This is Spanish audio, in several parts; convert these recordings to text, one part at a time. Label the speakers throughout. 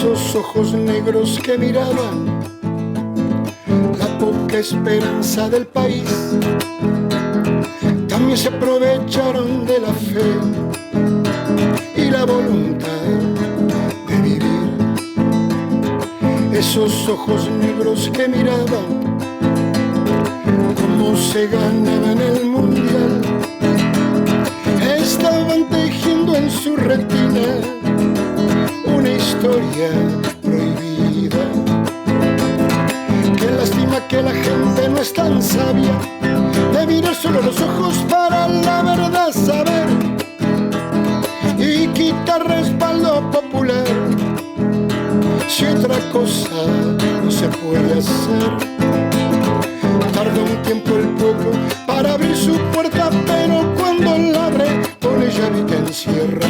Speaker 1: Esos ojos negros que miraban la poca esperanza del país, también se aprovecharon de la fe y la voluntad de vivir. Esos ojos negros que miraban cómo se ganaba en el mundial, estaban tejiendo en su retina una historia prohibida. Qué lástima que la gente no es tan sabia de mirar solo los ojos para la verdad saber y quitar respaldo popular si otra cosa no se puede hacer. Tarda un tiempo el pueblo para abrir su puerta, pero cuando la abre pone llave que encierra.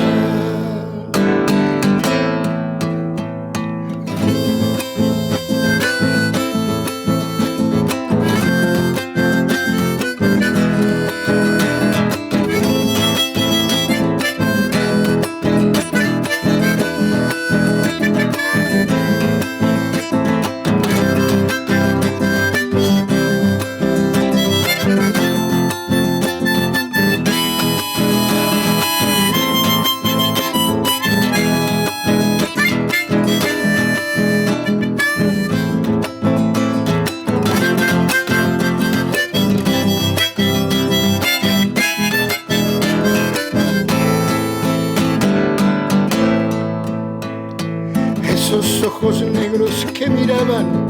Speaker 1: Ojos negros que miraban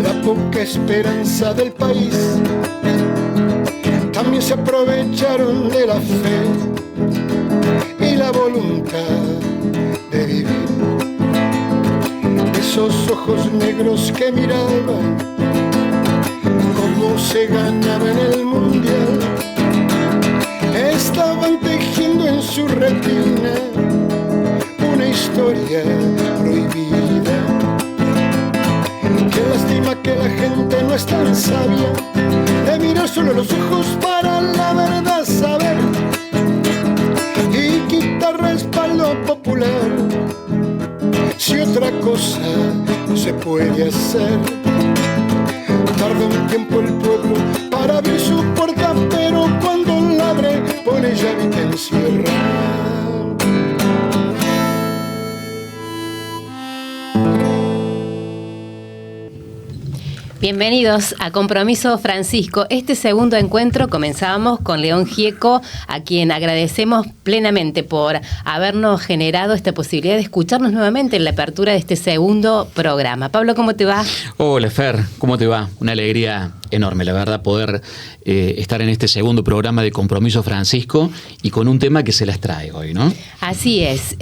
Speaker 1: la poca esperanza del país, también se aprovecharon de la fe y la voluntad de vivir. Esos ojos negros que miraban cómo se ganaba en el mundial, estaban tejiendo en su retina una historia prohibida. Qué lástima que la gente no es tan sabia de mirar solo los ojos para la verdad saber y quitar respaldo popular si otra cosa no se puede hacer. Tarda un tiempo el pueblo para abrir su puerta, pero cuando la abre pone llave que encierra.
Speaker 2: Bienvenidos a Compromiso Francisco. Este segundo encuentro comenzábamos con León Gieco, a quien agradecemos plenamente por habernos generado esta posibilidad de escucharnos nuevamente en la apertura de este segundo programa. Pablo, ¿cómo te va?
Speaker 3: Hola, Fer, ¿cómo te va? Una alegría enorme, la verdad, poder estar en este segundo programa de Compromiso Francisco y con un tema que se las trae hoy, ¿no?
Speaker 2: Así es.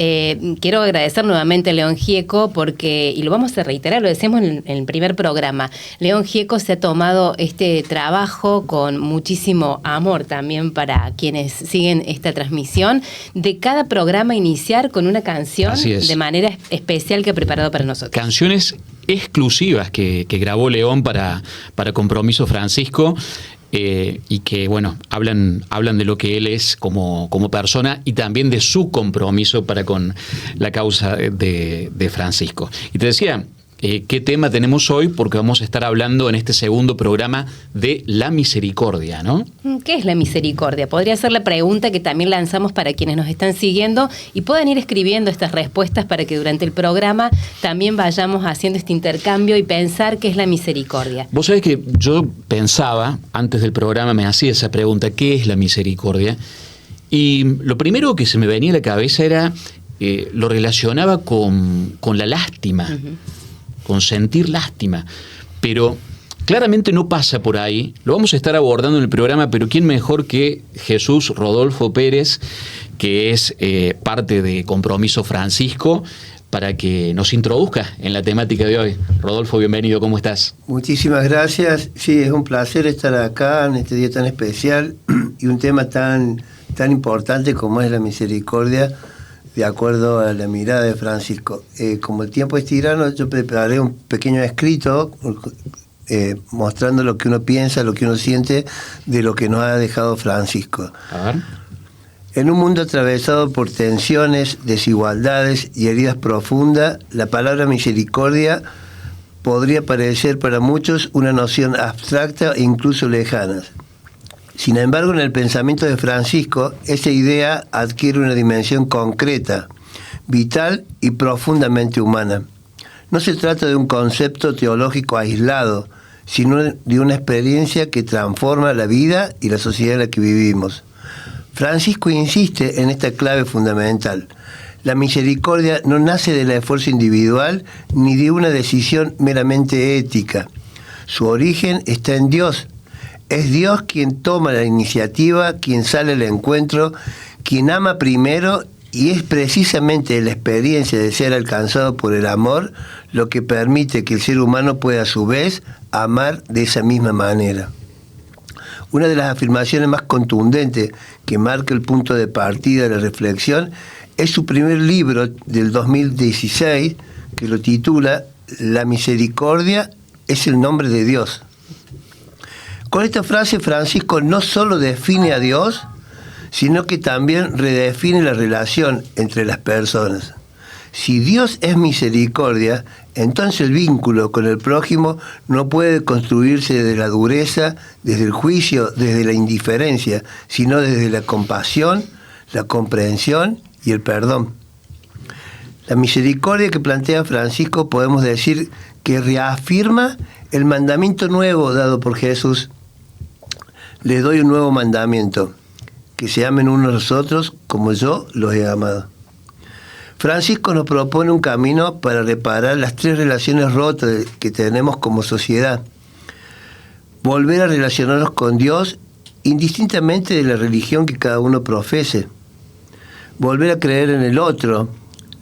Speaker 2: Quiero agradecer nuevamente a León Gieco porque, y lo vamos a reiterar, lo decíamos en el primer programa, León Gieco se ha tomado este trabajo con muchísimo amor también para quienes siguen esta transmisión, de cada programa iniciar con una canción de manera especial que ha preparado para nosotros.
Speaker 3: Canciones exclusivas que grabó León para Compromiso Francisco, y que, bueno, hablan de lo que él es como persona y también de su compromiso para con la causa de Francisco. Y te decía, ¿qué tema tenemos hoy? Porque vamos a estar hablando en este segundo programa de la misericordia, ¿no?
Speaker 2: ¿Qué es la misericordia? Podría ser la pregunta que también lanzamos para quienes nos están siguiendo y puedan ir escribiendo estas respuestas para que durante el programa también vayamos haciendo este intercambio y pensar qué es la misericordia.
Speaker 3: Vos sabés que yo pensaba, antes del programa me hacía esa pregunta, ¿qué es la misericordia? Y lo primero que se me venía a la cabeza era, lo relacionaba con la lástima. Uh-huh. Con sentir lástima, pero claramente no pasa por ahí. Lo vamos a estar abordando en el programa, pero ¿quién mejor que Jesús Rodolfo Pérez, que es parte de Compromiso Francisco, para que nos introduzca en la temática de hoy? Rodolfo, bienvenido, ¿cómo estás?
Speaker 4: Muchísimas gracias. Sí, es un placer estar acá en este día tan especial y un tema tan importante como es la misericordia, de acuerdo a la mirada de Francisco. Como el tiempo es tirano, yo preparé un pequeño escrito mostrando lo que uno piensa, lo que uno siente de lo que nos ha dejado Francisco.
Speaker 3: A ver.
Speaker 4: En un mundo atravesado por tensiones, desigualdades y heridas profundas, la palabra misericordia podría parecer para muchos una noción abstracta e incluso lejana. Sin embargo, en el pensamiento de Francisco, esa idea adquiere una dimensión concreta, vital y profundamente humana. No se trata de un concepto teológico aislado, sino de una experiencia que transforma la vida y la sociedad en la que vivimos. Francisco insiste en esta clave fundamental. La misericordia no nace del esfuerzo individual ni de una decisión meramente ética. Su origen está en Dios. Es Dios quien toma la iniciativa, quien sale al encuentro, quien ama primero, y es precisamente la experiencia de ser alcanzado por el amor lo que permite que el ser humano pueda a su vez amar de esa misma manera. Una de las afirmaciones más contundentes que marca el punto de partida de la reflexión es su primer libro del 2016, que lo titula La misericordia es el nombre de Dios. Con esta frase, Francisco no solo define a Dios, sino que también redefine la relación entre las personas. Si Dios es misericordia, entonces el vínculo con el prójimo no puede construirse desde la dureza, desde el juicio, desde la indiferencia, sino desde la compasión, la comprensión y el perdón. La misericordia que plantea Francisco podemos decir que reafirma el mandamiento nuevo dado por Jesús. Les doy un nuevo mandamiento, que se amen unos a los otros como yo los he amado. Francisco nos propone un camino para reparar las 3 relaciones rotas que tenemos como sociedad. Volver a relacionarnos con Dios indistintamente de la religión que cada uno profese. Volver a creer en el otro,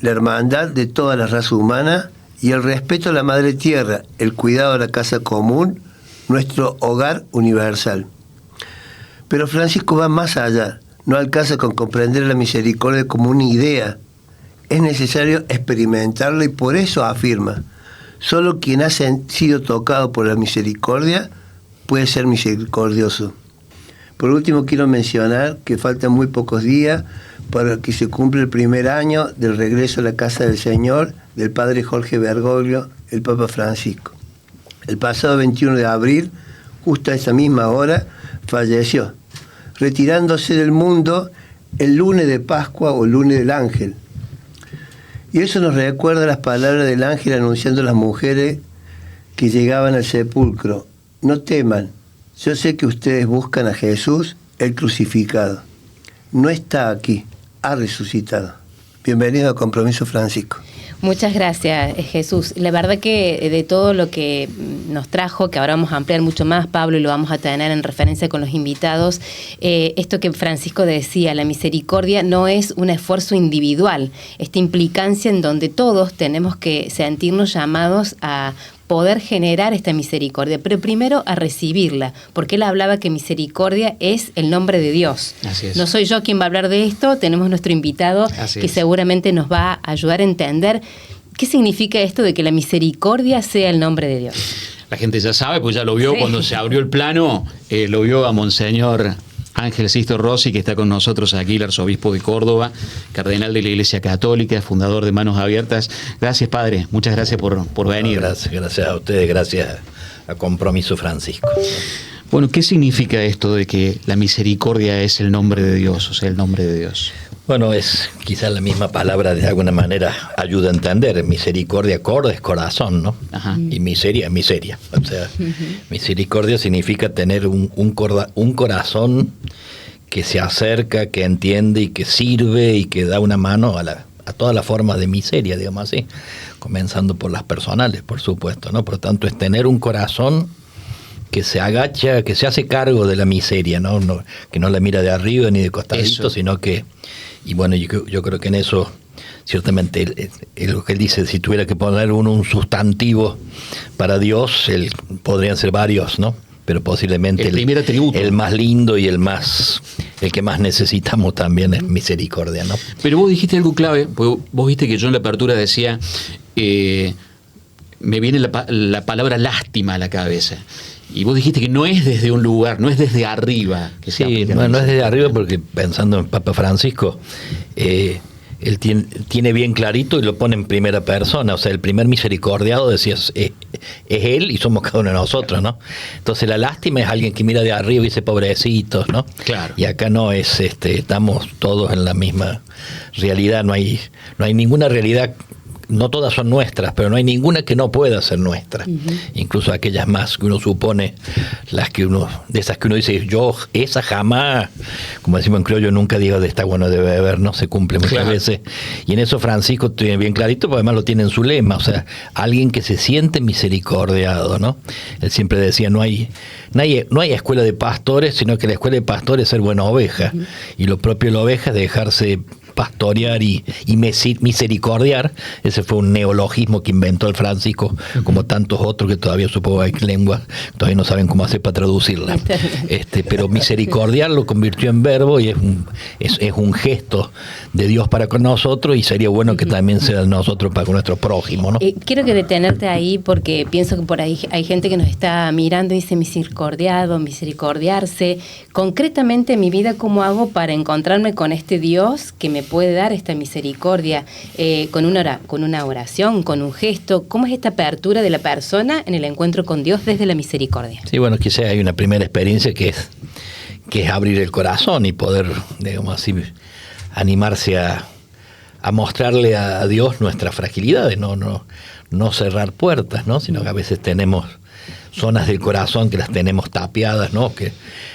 Speaker 4: la hermandad de toda la raza humana y el respeto a la madre tierra, el cuidado de la casa común, nuestro hogar universal. Pero Francisco va más allá. No alcanza con comprender la misericordia como una idea. Es necesario experimentarla y por eso afirma: solo quien ha sido tocado por la misericordia puede ser misericordioso. Por último, quiero mencionar que faltan muy pocos días para que se cumpla el primer año del regreso a la casa del Señor del padre Jorge Bergoglio, el Papa Francisco. El pasado 21 de abril, justo a esa misma hora, falleció, retirándose del mundo el lunes de Pascua o el lunes del Ángel. Y eso nos recuerda las palabras del ángel anunciando a las mujeres que llegaban al sepulcro: no teman, yo sé que ustedes buscan a Jesús, el crucificado. No está aquí, ha resucitado. Bienvenido a Compromiso Francisco.
Speaker 2: Muchas gracias, Jesús. La verdad que de todo lo que nos trajo, que ahora vamos a ampliar mucho más, Pablo, y lo vamos a tener en referencia con los invitados, esto que Francisco decía, la misericordia no es un esfuerzo individual, esta implicancia en donde todos tenemos que sentirnos llamados a poder generar esta misericordia, pero primero a recibirla, porque él hablaba que misericordia es el nombre de Dios.
Speaker 3: Así es.
Speaker 2: No soy yo quien va a hablar de esto, tenemos nuestro invitado que seguramente nos va a ayudar a entender qué significa esto de que la misericordia sea el nombre de Dios.
Speaker 3: La gente ya sabe, pues ya lo vio cuando se abrió el plano, lo vio a Monseñor Ángel Sisto Rossi, que está con nosotros aquí, el arzobispo de Córdoba, cardenal de la Iglesia Católica, fundador de Manos Abiertas. Gracias, padre, muchas gracias por venir.
Speaker 5: Gracias a ustedes, gracias a Compromiso Francisco.
Speaker 3: Bueno, ¿qué significa esto de que la misericordia es el nombre de Dios, o sea, el nombre de Dios?
Speaker 5: Bueno, es quizás la misma palabra, de alguna manera ayuda a entender. Misericordia, cor es corazón, ¿no? Ajá. Y miseria. O sea, misericordia significa tener un corazón que se acerca, que entiende y que sirve y que da una mano a todas las formas de miseria, digamos así, comenzando por las personales, por supuesto, ¿no? Por lo tanto, es tener un corazón que se agacha, que se hace cargo de la miseria, ¿no? Que no la mira de arriba ni de costadito, sino que... Y bueno, yo creo que en eso, ciertamente, lo que él dice, si tuviera que poner un sustantivo para Dios, podrían ser varios, ¿no? Pero posiblemente
Speaker 3: el primer atributo,
Speaker 5: el más lindo y el que más necesitamos también es misericordia, ¿no?
Speaker 3: Pero vos dijiste algo clave, porque vos viste que yo en la apertura decía, me viene la palabra lástima a la cabeza. Y vos dijiste que no es desde un lugar, no es desde arriba. Que
Speaker 5: sí, no es desde arriba, porque pensando en Papa Francisco, él tiene bien clarito y lo pone en primera persona. O sea, el primer misericordiado, decías, es él y somos cada uno de nosotros, ¿no? Entonces la lástima es alguien que mira de arriba y dice pobrecitos, ¿no?
Speaker 3: Claro.
Speaker 5: Y acá no es, estamos todos en la misma realidad, no hay ninguna realidad. No todas son nuestras, pero no hay ninguna que no pueda ser nuestra. Incluso aquellas más que uno supone, de esas que uno dice, yo, esa jamás, como decimos en criollo, nunca digo de esta bueno de beber, no se cumple muchas veces. Y en eso Francisco tiene bien clarito, porque además lo tiene en su lema, o sea, alguien que se siente misericordiado, ¿no? Él siempre decía, no hay escuela de pastores, sino que la escuela de pastores es ser buena oveja. Y lo propio de la oveja es dejarse pastorear y misericordiar. Ese fue un neologismo que inventó el Francisco, como tantos otros que todavía supongo hay lenguas, todavía no saben cómo hacer para traducirla. Pero misericordiar lo convirtió en verbo y es un gesto de Dios para con nosotros, y sería bueno que también sea de nosotros para con nuestro prójimo, ¿no?
Speaker 2: Quiero que detenerte ahí, porque pienso que por ahí hay gente que nos está mirando y dice misericordiado, misericordiarse. Concretamente en mi vida, ¿cómo hago para encontrarme con este Dios que me puede dar esta misericordia, con una oración, con un gesto? ¿Cómo es esta apertura de la persona en el encuentro con Dios desde la misericordia?
Speaker 5: Sí, bueno, quizá hay una primera experiencia que es abrir el corazón y poder, digamos así, animarse a mostrarle a Dios nuestras fragilidades, no cerrar puertas, ¿no? Sino que a veces tenemos zonas del corazón que las tenemos tapiadas, ¿no? Que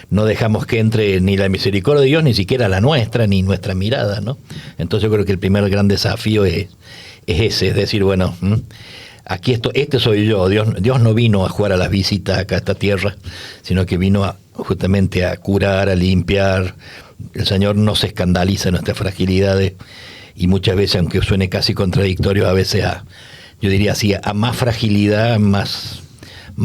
Speaker 5: no dejamos que entre ni la misericordia de Dios, ni siquiera la nuestra, ni nuestra mirada, ¿no? Entonces yo creo que el primer gran desafío es ese, es decir, bueno, aquí este soy yo. Dios no vino a jugar a las visitas acá a esta tierra, sino que vino justamente a curar, a limpiar. El Señor no se escandaliza en nuestras fragilidades, y muchas veces, aunque suene casi contradictorio, a veces yo diría así, a más fragilidad, más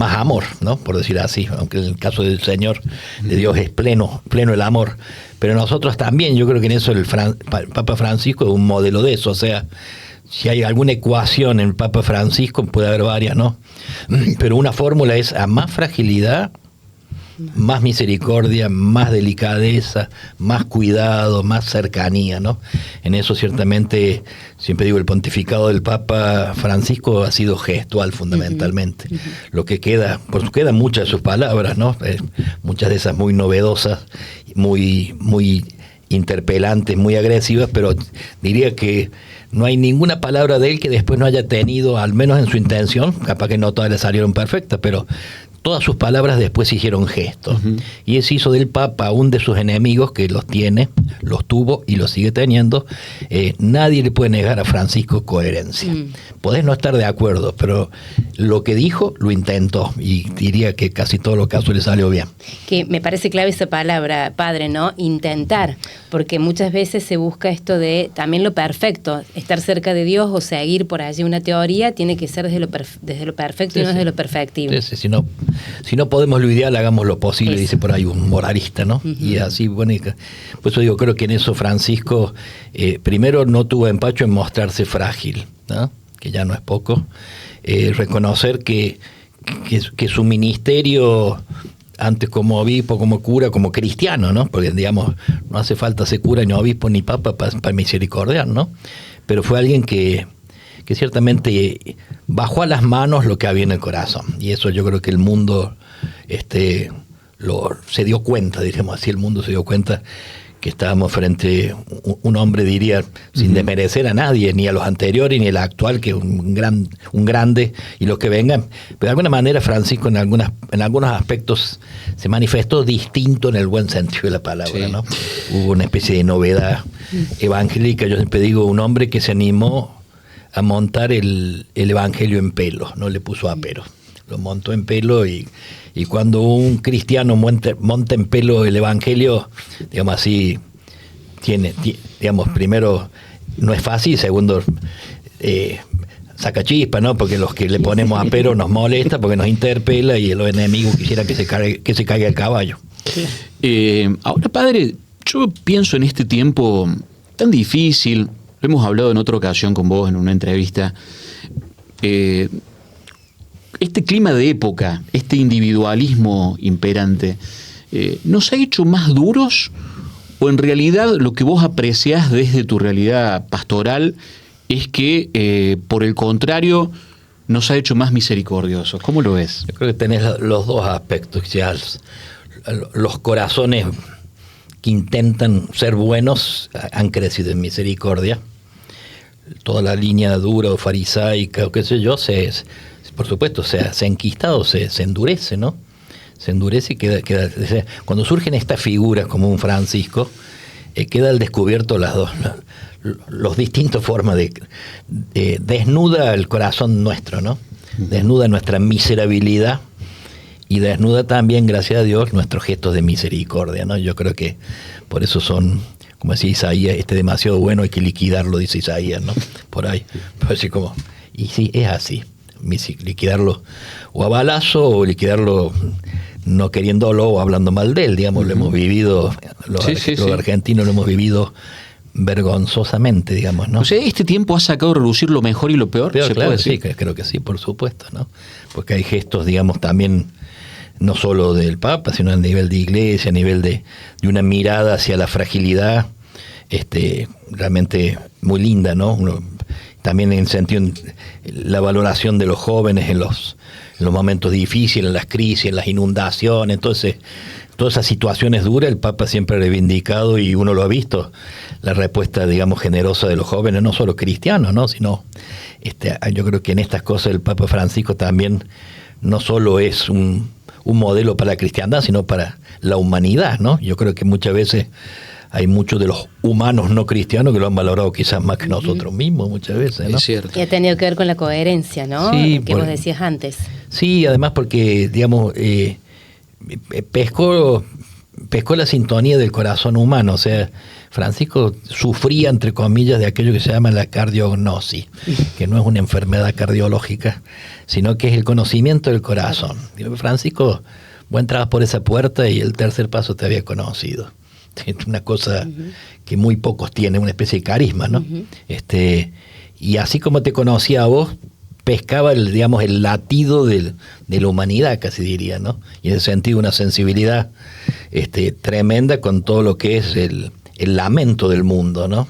Speaker 5: amor, ¿no? Por decir así, aunque en el caso del Señor, de Dios, es pleno el amor. Pero nosotros también, yo creo que en eso el Papa Francisco es un modelo de eso. O sea, si hay alguna ecuación en el Papa Francisco, puede haber varias, ¿no? Pero una fórmula es: a más fragilidad, más misericordia, más delicadeza, más cuidado, más cercanía, ¿no? En eso ciertamente, siempre digo, el pontificado del Papa Francisco ha sido gestual fundamentalmente. Lo que quedan muchas de sus palabras, ¿no? Muchas de esas muy novedosas, muy interpelantes, muy agresivas, pero diría que no hay ninguna palabra de él que después no haya tenido, al menos en su intención, capaz que no todas le salieron perfectas, pero todas sus palabras después hicieron gestos. Y eso hizo del Papa, aún de sus enemigos, que los tuvo y los sigue teniendo. Nadie le puede negar a Francisco coherencia. Podés no estar de acuerdo, pero lo que dijo, lo intentó, y diría que casi todos los casos le salió bien. Que
Speaker 2: me parece clave esa palabra, padre, ¿no? Intentar, porque muchas veces se busca esto de también lo perfecto. Estar cerca de Dios o seguir por allí una teoría tiene que ser desde lo perfecto, y no desde lo perfectible. Si no podemos lo ideal, hagamos lo posible, dice por ahí un moralista, ¿no? Y así, bueno, por eso digo, creo que en eso Francisco, primero no tuvo empacho en mostrarse frágil, ¿no? Que ya no es poco. Reconocer que su ministerio, antes como obispo, como cura, como cristiano, ¿no? Porque, digamos, no hace falta ser cura, ni obispo, ni papa para misericordiar, ¿no? Pero fue alguien que ciertamente bajó a las manos lo que había en el corazón. Y eso yo creo que el mundo se dio cuenta, diríamos así, el mundo se dio cuenta que estábamos frente a un hombre, diría, sin desmerecer a nadie, ni a los anteriores, ni al actual, que es un grande, y los que vengan. Pero de alguna manera Francisco en algunos aspectos se manifestó distinto en el buen sentido de la palabra, ¿no? Hubo una especie de novedad evangélica. Yo siempre digo, un hombre que se animó a montar el evangelio en pelo, no le puso apero, lo montó en pelo, y cuando un cristiano monta en pelo el evangelio, digamos así, digamos, primero no es fácil, segundo saca chispa, ¿no? Porque los que le ponemos apero nos molesta, porque nos interpela, y los enemigos quisieran que se caiga el caballo.
Speaker 3: Ahora, padre, yo pienso en este tiempo tan difícil. Lo hemos hablado en otra ocasión con vos en una entrevista. este clima de época, este individualismo imperante, ¿nos ha hecho más duros o en realidad lo que vos apreciás desde tu realidad pastoral es que, por el contrario, nos ha hecho más misericordiosos? ¿Cómo lo ves?
Speaker 5: Yo creo que tenés los dos aspectos. Ya los corazones que intentan ser buenos han crecido en misericordia. Toda la línea dura o farisaica o qué sé yo, por supuesto, se ha enquistado, se endurece, ¿no? Se endurece y queda. Cuando surgen estas figuras como un Francisco, queda al descubierto los distintas formas de desnuda el corazón nuestro, ¿no? Desnuda nuestra miserabilidad y desnuda también, gracias a Dios, nuestros gestos de misericordia, ¿no? Yo creo que por eso son, como decía Isaías, demasiado bueno, hay que liquidarlo, dice Isaías, ¿no? Por ahí. Así como, y sí, es así. Liquidarlo o a balazo o liquidarlo no queriéndolo o hablando mal de él, digamos, lo hemos vivido, los argentinos lo hemos vivido vergonzosamente, digamos, ¿no?
Speaker 3: O sea, ¿este tiempo ha sacado a relucir lo mejor y lo peor?
Speaker 5: Claro, sí, creo que sí, por supuesto, ¿no? Porque hay gestos, digamos, también no solo del Papa, sino a nivel de iglesia, a nivel de una mirada hacia la fragilidad, realmente muy linda, ¿no? También en sentido, la valoración de los jóvenes en los momentos difíciles, en las crisis, en las inundaciones. Entonces, todas esas situaciones duras, el Papa siempre ha reivindicado, y uno lo ha visto, la respuesta, digamos, generosa de los jóvenes, no solo cristianos, ¿no? Sino, yo creo que en estas cosas el Papa Francisco también no solo es un modelo para la cristiandad, sino para la humanidad, ¿no? Yo creo que muchas veces hay muchos de los humanos no cristianos que lo han valorado quizás más que nosotros mismos muchas veces, ¿no?
Speaker 3: Es cierto.
Speaker 2: Y ha tenido que ver con la coherencia, ¿no?
Speaker 5: Sí,
Speaker 2: que vos decías antes.
Speaker 5: Sí, además porque, digamos, pescó la sintonía del corazón humano. O sea, Francisco sufría, entre comillas, de aquello que se llama la cardiognosis, que no es una enfermedad cardiológica, sino que es el conocimiento del corazón. Digo, Francisco, vos entrabas por esa puerta y el tercer paso te había conocido. Es una cosa que muy pocos tienen, una especie de carisma, ¿no? Y así como te conocía a vos, pescaba el latido de la humanidad, casi diría, ¿no? Y en ese sentido una sensibilidad tremenda con todo lo que es el lamento del mundo, ¿no?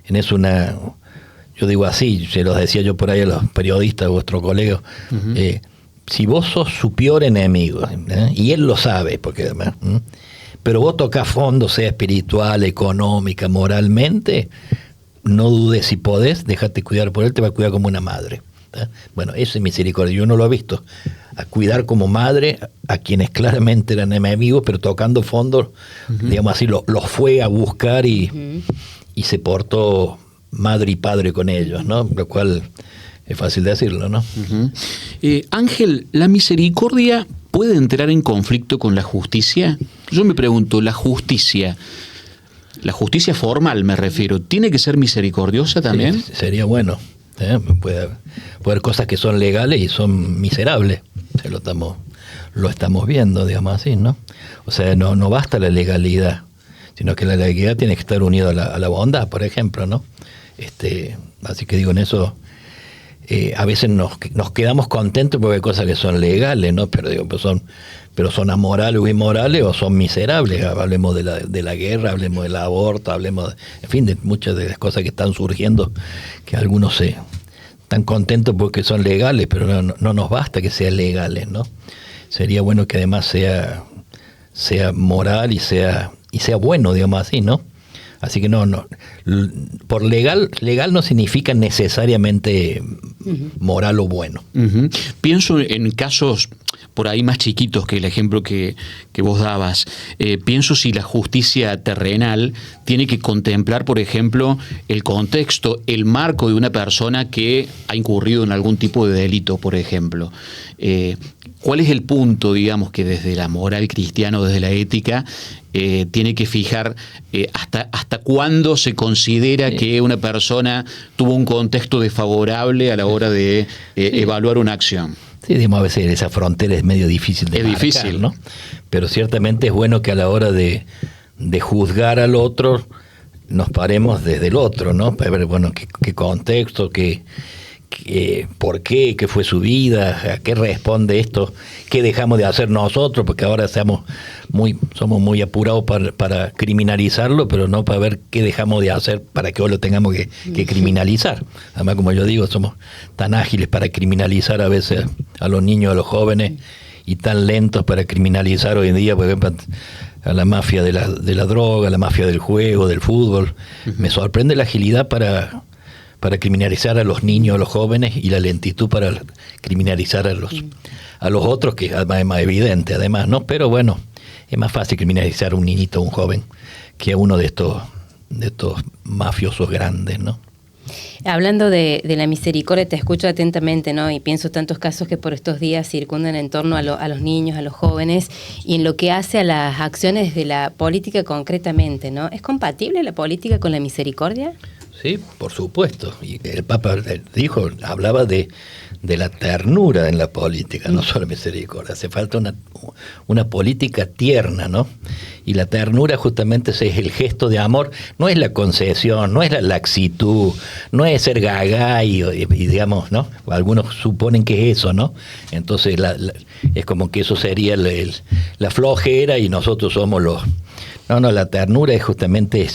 Speaker 5: En eso yo digo así, se los decía yo por ahí a los periodistas, a vuestros colegas, si vos sos su peor enemigo, y él lo sabe, porque además, pero vos tocás fondo, sea espiritual, económica, moralmente, no dudes, si podés, déjate cuidar por él, te va a cuidar como una madre. Bueno, eso es misericordia. Yo no lo he visto. A cuidar como madre a quienes claramente eran enemigos, pero tocando fondo, digamos así, los fue a buscar y se portó madre y padre con ellos, ¿no? Lo cual es fácil decirlo, ¿no?
Speaker 3: Ángel, ¿la misericordia puede entrar en conflicto con la justicia? Yo me pregunto, la justicia formal me refiero, ¿tiene que ser misericordiosa también?
Speaker 5: Sí, sería bueno. Puede haber cosas que son legales y son miserables. Lo estamos viendo, digamos así, ¿no? O sea, no basta la legalidad, sino que la legalidad tiene que estar unida a la bondad, por ejemplo, ¿no? Así que digo, en eso a veces nos quedamos contentos porque hay cosas que son legales, ¿no? Pero son amorales o inmorales, o son miserables. Hablemos de la guerra, hablemos del aborto, hablemos, en fin, de muchas de las cosas que están surgiendo, que algunos están contentos porque son legales, pero no nos basta que sean legales, ¿no? Sería bueno que además sea moral y sea bueno, digamos así, ¿no? Así que no, por legal no significa necesariamente moral o bueno.
Speaker 3: Pienso en casos por ahí más chiquitos que el ejemplo que vos dabas. Pienso si la justicia terrenal tiene que contemplar, por ejemplo, el contexto, el marco de una persona que ha incurrido en algún tipo de delito, por ejemplo. ¿Cuál es el punto, digamos, que desde la moral cristiana o desde la ética tiene que fijar hasta cuándo se considera que una persona tuvo un contexto desfavorable a la hora de evaluar una acción?
Speaker 5: Sí, digamos, a veces esa frontera es medio difícil de marcar, difícil, ¿no? Pero ciertamente es bueno que a la hora de juzgar al otro nos paremos desde el otro, ¿no? Para ver, bueno, qué contexto, qué por qué fue su vida, a qué responde esto, qué dejamos de hacer nosotros, porque ahora somos muy apurados para criminalizarlo, pero no para ver qué dejamos de hacer para que hoy lo tengamos que criminalizar. Además, como yo digo, somos tan ágiles para criminalizar a veces a los niños, a los jóvenes, y tan lentos para criminalizar hoy en día, por ejemplo, a la mafia de la droga, a la mafia del juego, del fútbol. Me sorprende la agilidad para criminalizar a los niños, a los jóvenes, y la lentitud para criminalizar a los otros, que es más evidente además, ¿no? Pero bueno, es más fácil criminalizar a un niñito, a un joven, que a uno de estos mafiosos grandes, ¿no?
Speaker 2: Hablando de la misericordia, te escucho atentamente, ¿no? Y pienso tantos casos que por estos días circundan en torno a los niños, a los jóvenes, y en lo que hace a las acciones de la política concretamente, ¿no? ¿Es compatible la política con la misericordia?
Speaker 5: Sí, por supuesto. Y el Papa hablaba de la ternura en la política, no solo misericordia. Hace falta una política tierna, ¿no? Y la ternura justamente es el gesto de amor, no es la concesión, no es la laxitud, no es ser gaga y digamos, ¿no? Algunos suponen que es eso, ¿no? Entonces es como que eso sería la flojera y nosotros somos los... No, la ternura es justamente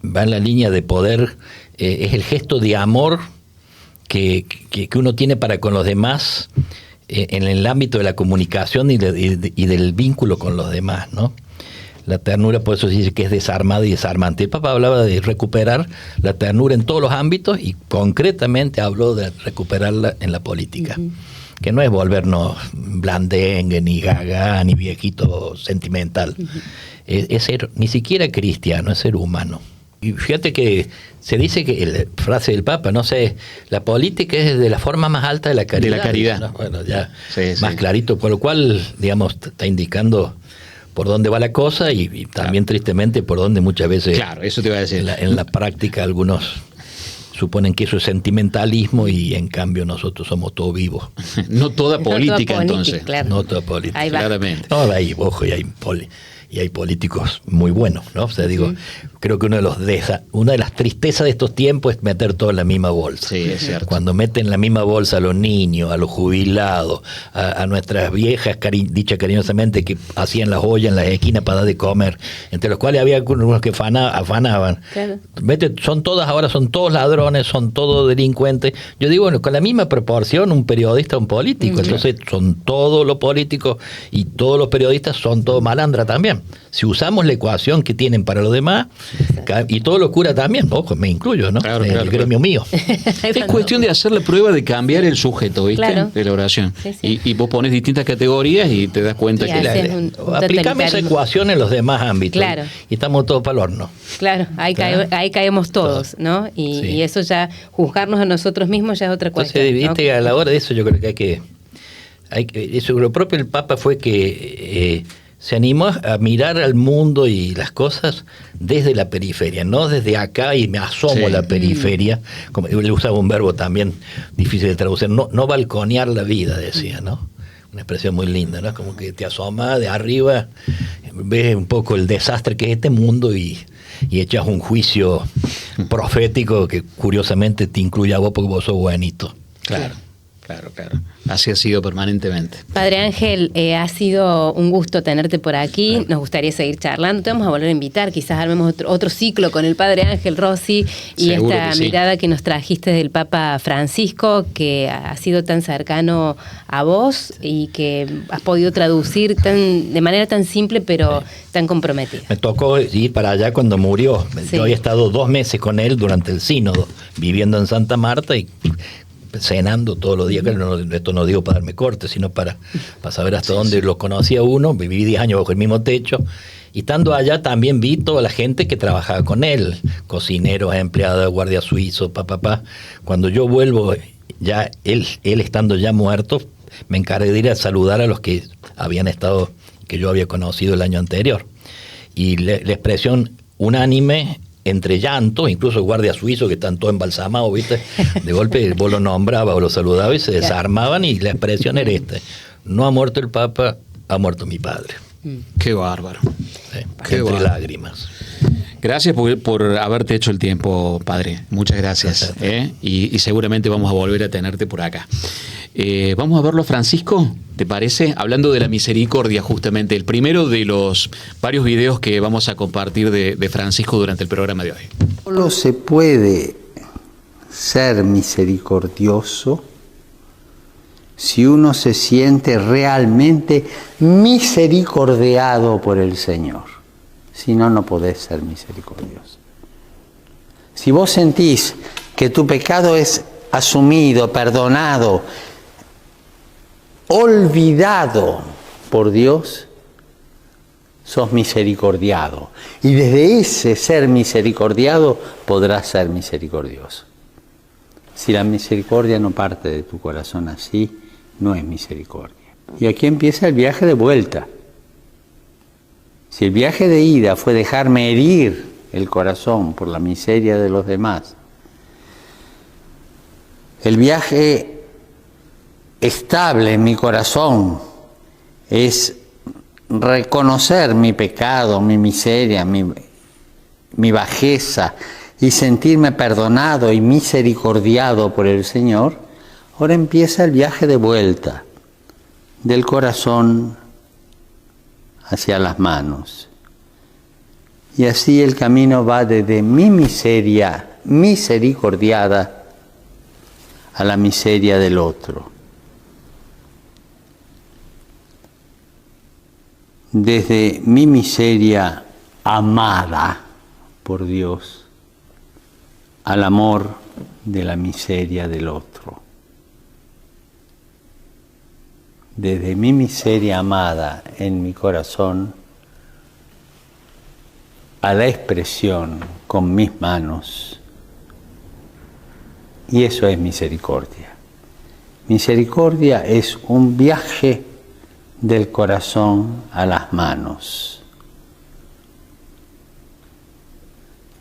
Speaker 5: va en la línea de poder, es el gesto de amor que uno tiene para con los demás en el ámbito de la comunicación y del vínculo con los demás, ¿no? La ternura, por eso se dice que es desarmada y desarmante. El Papa hablaba de recuperar la ternura en todos los ámbitos y concretamente habló de recuperarla en la política. Que no es volvernos blandengue, ni gaga, ni viejito sentimental. Es ser ni siquiera cristiano, es ser humano. Y fíjate que se dice que, la frase del Papa, no sé, la política es de la forma más alta de la caridad.
Speaker 3: De la caridad.
Speaker 5: ¿No? Bueno, ya más clarito, por lo cual, digamos, está indicando por dónde va la cosa y también tristemente por dónde muchas veces...
Speaker 3: Claro, eso te iba a decir.
Speaker 5: En la práctica algunos suponen que eso es sentimentalismo y en cambio nosotros somos todos vivos.
Speaker 3: No toda política, entonces.
Speaker 2: Claro.
Speaker 5: No toda política.
Speaker 2: Ahí va.
Speaker 3: Claramente.
Speaker 5: No, ojo, y hay políticos muy buenos, ¿no? O sea, digo, creo que una de las tristezas de estos tiempos es meter todo en la misma bolsa.
Speaker 3: Sí, es cierto.
Speaker 5: Cuando meten en la misma bolsa a los niños, a los jubilados, a nuestras viejas, dicha cariñosamente, que hacían las ollas en las esquinas para dar de comer, entre los cuales había algunos que afanaban.
Speaker 2: Claro.
Speaker 5: Son todos ladrones, son todos delincuentes. Yo digo, bueno, con la misma proporción, un periodista, un político. Entonces, son todos los políticos y todos los periodistas son todos malandras también. Si usamos la ecuación que tienen para los demás, y todos los curas también, ojo, me incluyo, ¿no?
Speaker 3: Claro,
Speaker 5: el gremio mío.
Speaker 3: Es cuestión de hacer la prueba de cambiar el sujeto, ¿viste?
Speaker 2: Claro.
Speaker 3: De la oración.
Speaker 2: Sí.
Speaker 3: Y vos pones distintas categorías y te das cuenta
Speaker 2: Y
Speaker 3: que...
Speaker 5: Aplicame esa ecuación en los demás ámbitos.
Speaker 2: Claro.
Speaker 5: Y estamos todos para el horno.
Speaker 2: Claro, ahí caemos todos, ¿no? Y eso ya, juzgarnos a nosotros mismos ya es otra cuestión.
Speaker 5: Entonces, viste, ¿no? A la hora de eso yo creo que hay que eso, lo propio del Papa fue que se animó a mirar al mundo y las cosas desde la periferia, no desde acá y me asomo a la periferia, como él usaba un verbo también difícil de traducir, no balconear la vida, decía, ¿no? Una expresión muy linda, ¿no? Como que te asomas de arriba, ves un poco el desastre que es este mundo y echas un juicio profético que curiosamente te incluye a vos porque vos sos buenito.
Speaker 3: Claro. Así ha sido permanentemente.
Speaker 2: Padre Ángel, ha sido un gusto tenerte por aquí. Nos gustaría seguir charlando. Te vamos a volver a invitar. Quizás armemos otro ciclo con el Padre Ángel Rossi y
Speaker 3: seguro
Speaker 2: esta mirada que nos trajiste del Papa Francisco, que ha sido tan cercano a vos y que has podido traducir de manera tan simple pero tan comprometida.
Speaker 5: Me tocó ir para allá cuando murió.
Speaker 2: Sí.
Speaker 5: Yo había estado 2 meses con él durante el sínodo, viviendo en Santa Marta y cenando todos los días. Esto no digo para darme corte, sino para saber hasta dónde lo conocía uno. Viví 10 años bajo el mismo techo. Y estando allá también vi toda la gente que trabajaba con él, cocineros, empleados, guardia suizo, Cuando yo vuelvo, ya él estando ya muerto, me encargué de ir a saludar a los que habían estado, que yo había conocido el año anterior. Y la expresión unánime, entre llanto, incluso el guardia suizo que están todos embalsamados, ¿viste? De golpe vos lo nombraba o lo saludaba y se desarmaban y la expresión era esta: no ha muerto el Papa, ha muerto mi padre.
Speaker 3: Qué bárbaro.
Speaker 5: Entre lágrimas.
Speaker 3: Gracias por haberte hecho el tiempo, padre. Muchas gracias. Y seguramente vamos a volver a tenerte por acá. Vamos a verlo, Francisco, ¿te parece? Hablando de la misericordia, justamente, el primero de los varios videos que vamos a compartir de Francisco durante el programa de hoy.
Speaker 6: Solo se puede ser misericordioso si uno se siente realmente misericordiado por el Señor. Si no, no podés ser misericordioso. Si vos sentís que tu pecado es asumido, perdonado, olvidado por Dios, sos misericordiado. Y desde ese ser misericordiado podrás ser misericordioso. Si la misericordia no parte de tu corazón así, no es misericordia. Y aquí empieza el viaje de vuelta. Si el viaje de ida fue dejarme herir el corazón por la miseria de los demás, el viaje estable en mi corazón es reconocer mi pecado, mi miseria, mi bajeza y sentirme perdonado y misericordiado por el Señor. Ahora empieza el viaje de vuelta del corazón hacia las manos. Y así el camino va desde mi miseria misericordiada a la miseria del otro. Desde mi miseria amada por Dios al amor de la miseria del otro. Desde mi miseria amada en mi corazón a la expresión con mis manos. Y eso es misericordia. Misericordia es un viaje del corazón a las manos.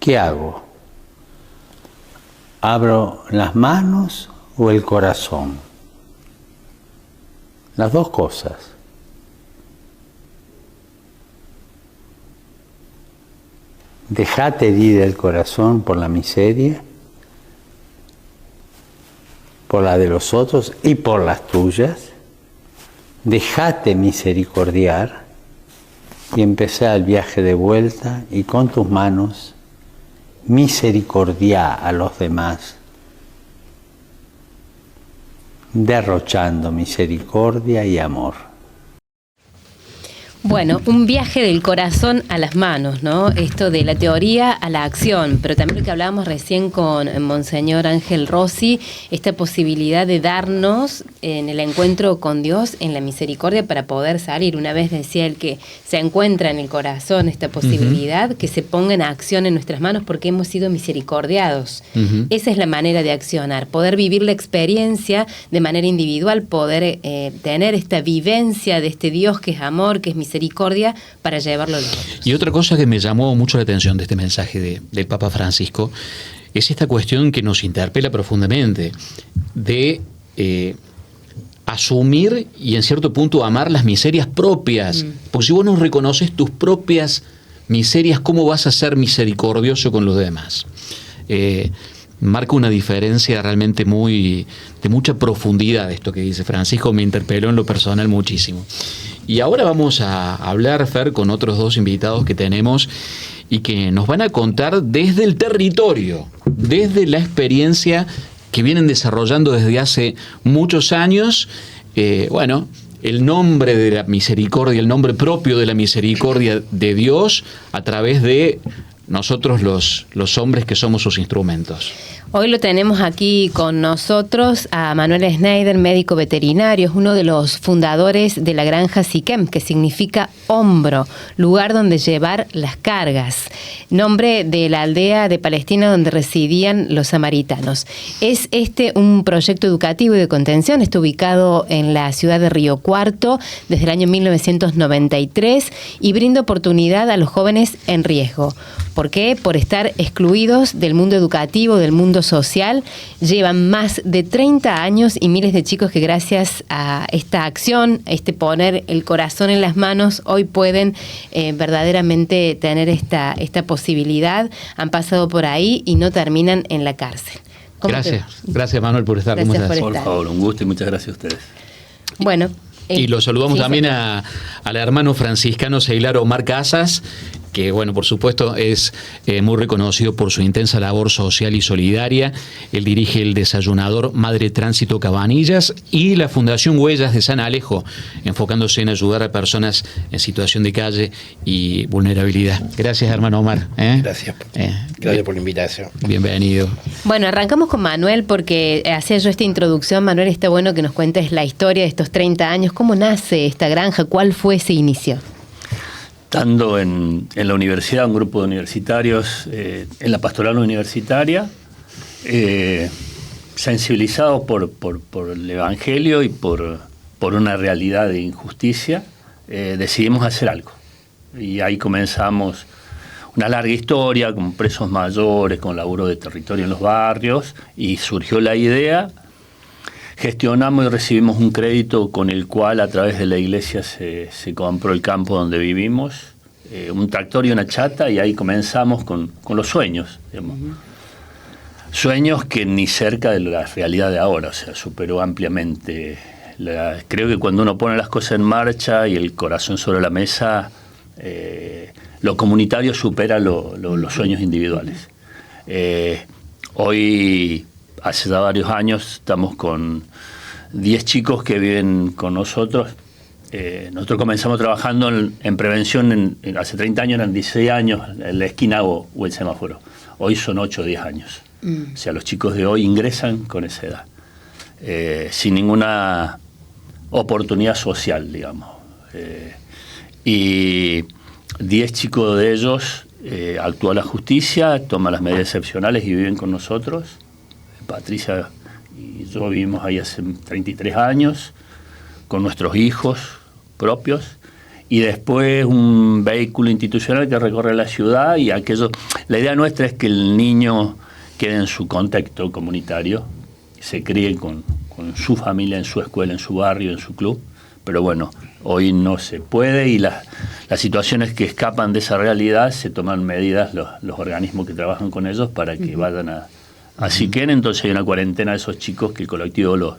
Speaker 6: ¿Qué hago? ¿Abro las manos o el corazón? Las dos cosas. Dejate herir el corazón por la miseria, por la de los otros y por las tuyas. Dejate misericordiar y empezá el viaje de vuelta y con tus manos misericordia a los demás, derrochando misericordia y amor.
Speaker 2: Bueno, un viaje del corazón a las manos, ¿no? Esto de la teoría a la acción, pero también lo que hablábamos recién con Monseñor Ángel Rossi, esta posibilidad de darnos en el encuentro con Dios, en la misericordia para poder salir. Una vez decía él que se encuentra en el corazón esta posibilidad, que se ponga en acción en nuestras manos porque hemos sido misericordiados. Esa es la manera de accionar, poder vivir la experiencia de manera individual, poder tener esta vivencia de este Dios que es amor, que es misericordia, para llevarlo a los otros.
Speaker 3: Y otra cosa que me llamó mucho la atención de este mensaje del Papa Francisco es esta cuestión que nos interpela profundamente de asumir y en cierto punto amar las miserias propias. Porque si vos no reconoces tus propias miserias, ¿cómo vas a ser misericordioso con los demás? Marca una diferencia realmente de mucha profundidad esto que dice Francisco, me interpeló en lo personal muchísimo. Y ahora vamos a hablar, Fer, con otros dos invitados que tenemos y que nos van a contar desde el territorio, desde la experiencia que vienen desarrollando desde hace muchos años. El nombre de la misericordia, el nombre propio de la misericordia de Dios a través de nosotros los hombres que somos sus instrumentos.
Speaker 2: Hoy lo tenemos aquí con nosotros a Manuel Schneider, médico veterinario, es uno de los fundadores de la granja Siquem, que significa hombro, lugar donde llevar las cargas, nombre de la aldea de Palestina donde residían los samaritanos. Es un proyecto educativo y de contención, está ubicado en la ciudad de Río Cuarto desde el año 1993 y brinda oportunidad a los jóvenes en riesgo. ¿Por qué? Por estar excluidos del mundo educativo, del mundo social. Llevan más de 30 años y miles de chicos que gracias a esta acción, a este poner el corazón en las manos, hoy pueden verdaderamente tener esta posibilidad. Han pasado por ahí y no terminan en la cárcel.
Speaker 3: Gracias Manuel por estar.
Speaker 7: Por favor, un gusto y muchas gracias a ustedes.
Speaker 2: Bueno.
Speaker 3: Y lo saludamos también al hermano franciscano seglar Omar Casas, que bueno, por supuesto es muy reconocido por su intensa labor social y solidaria. Él dirige el desayunador Madre Tránsito Cabanillas y la Fundación Huellas de San Alejo, enfocándose en ayudar a personas en situación de calle y vulnerabilidad. Gracias, hermano Omar.
Speaker 5: Gracias. Gracias por la invitación.
Speaker 3: Bienvenido.
Speaker 2: Bueno, arrancamos con Manuel porque hacía yo esta introducción. Manuel, está bueno que nos cuentes la historia de estos 30 años. ¿Cómo nace esta granja? ¿Cuál fue ese inicio?
Speaker 7: Estando en la universidad, un grupo de universitarios, en la pastoral universitaria, sensibilizados por el Evangelio y por una realidad de injusticia, decidimos hacer algo. Y ahí comenzamos una larga historia con presos mayores, con laburo de territorio en los barrios, y surgió la idea. Gestionamos y recibimos un crédito con el cual a través de la iglesia se compró el campo donde vivimos, un tractor y una chata, y ahí comenzamos con los sueños, digamos. Sueños que ni cerca de la realidad de ahora, o sea, superó ampliamente. Creo que cuando uno pone las cosas en marcha y el corazón sobre la mesa, lo comunitario supera los sueños individuales. Hoy, hace ya varios años, estamos con 10 chicos que viven con nosotros. Nosotros comenzamos trabajando en prevención, hace 30 años eran 16 años, en la esquina o el semáforo. Hoy son 8 o 10 años. O sea, los chicos de hoy ingresan con esa edad, sin ninguna oportunidad social, digamos. Y 10 chicos de ellos actúa la justicia, toma las medidas excepcionales y viven con nosotros. Patricia y yo vivimos ahí hace 33 años, con nuestros hijos propios, y después un vehículo institucional que recorre la ciudad, y aquello. La idea nuestra es que el niño quede en su contexto comunitario, se críe con su familia, en su escuela, en su barrio, en su club, pero bueno, hoy no se puede, y las situaciones que escapan de esa realidad se toman medidas los organismos que trabajan con ellos para que vayan a Siquén. Entonces hay una cuarentena de esos chicos que el colectivo los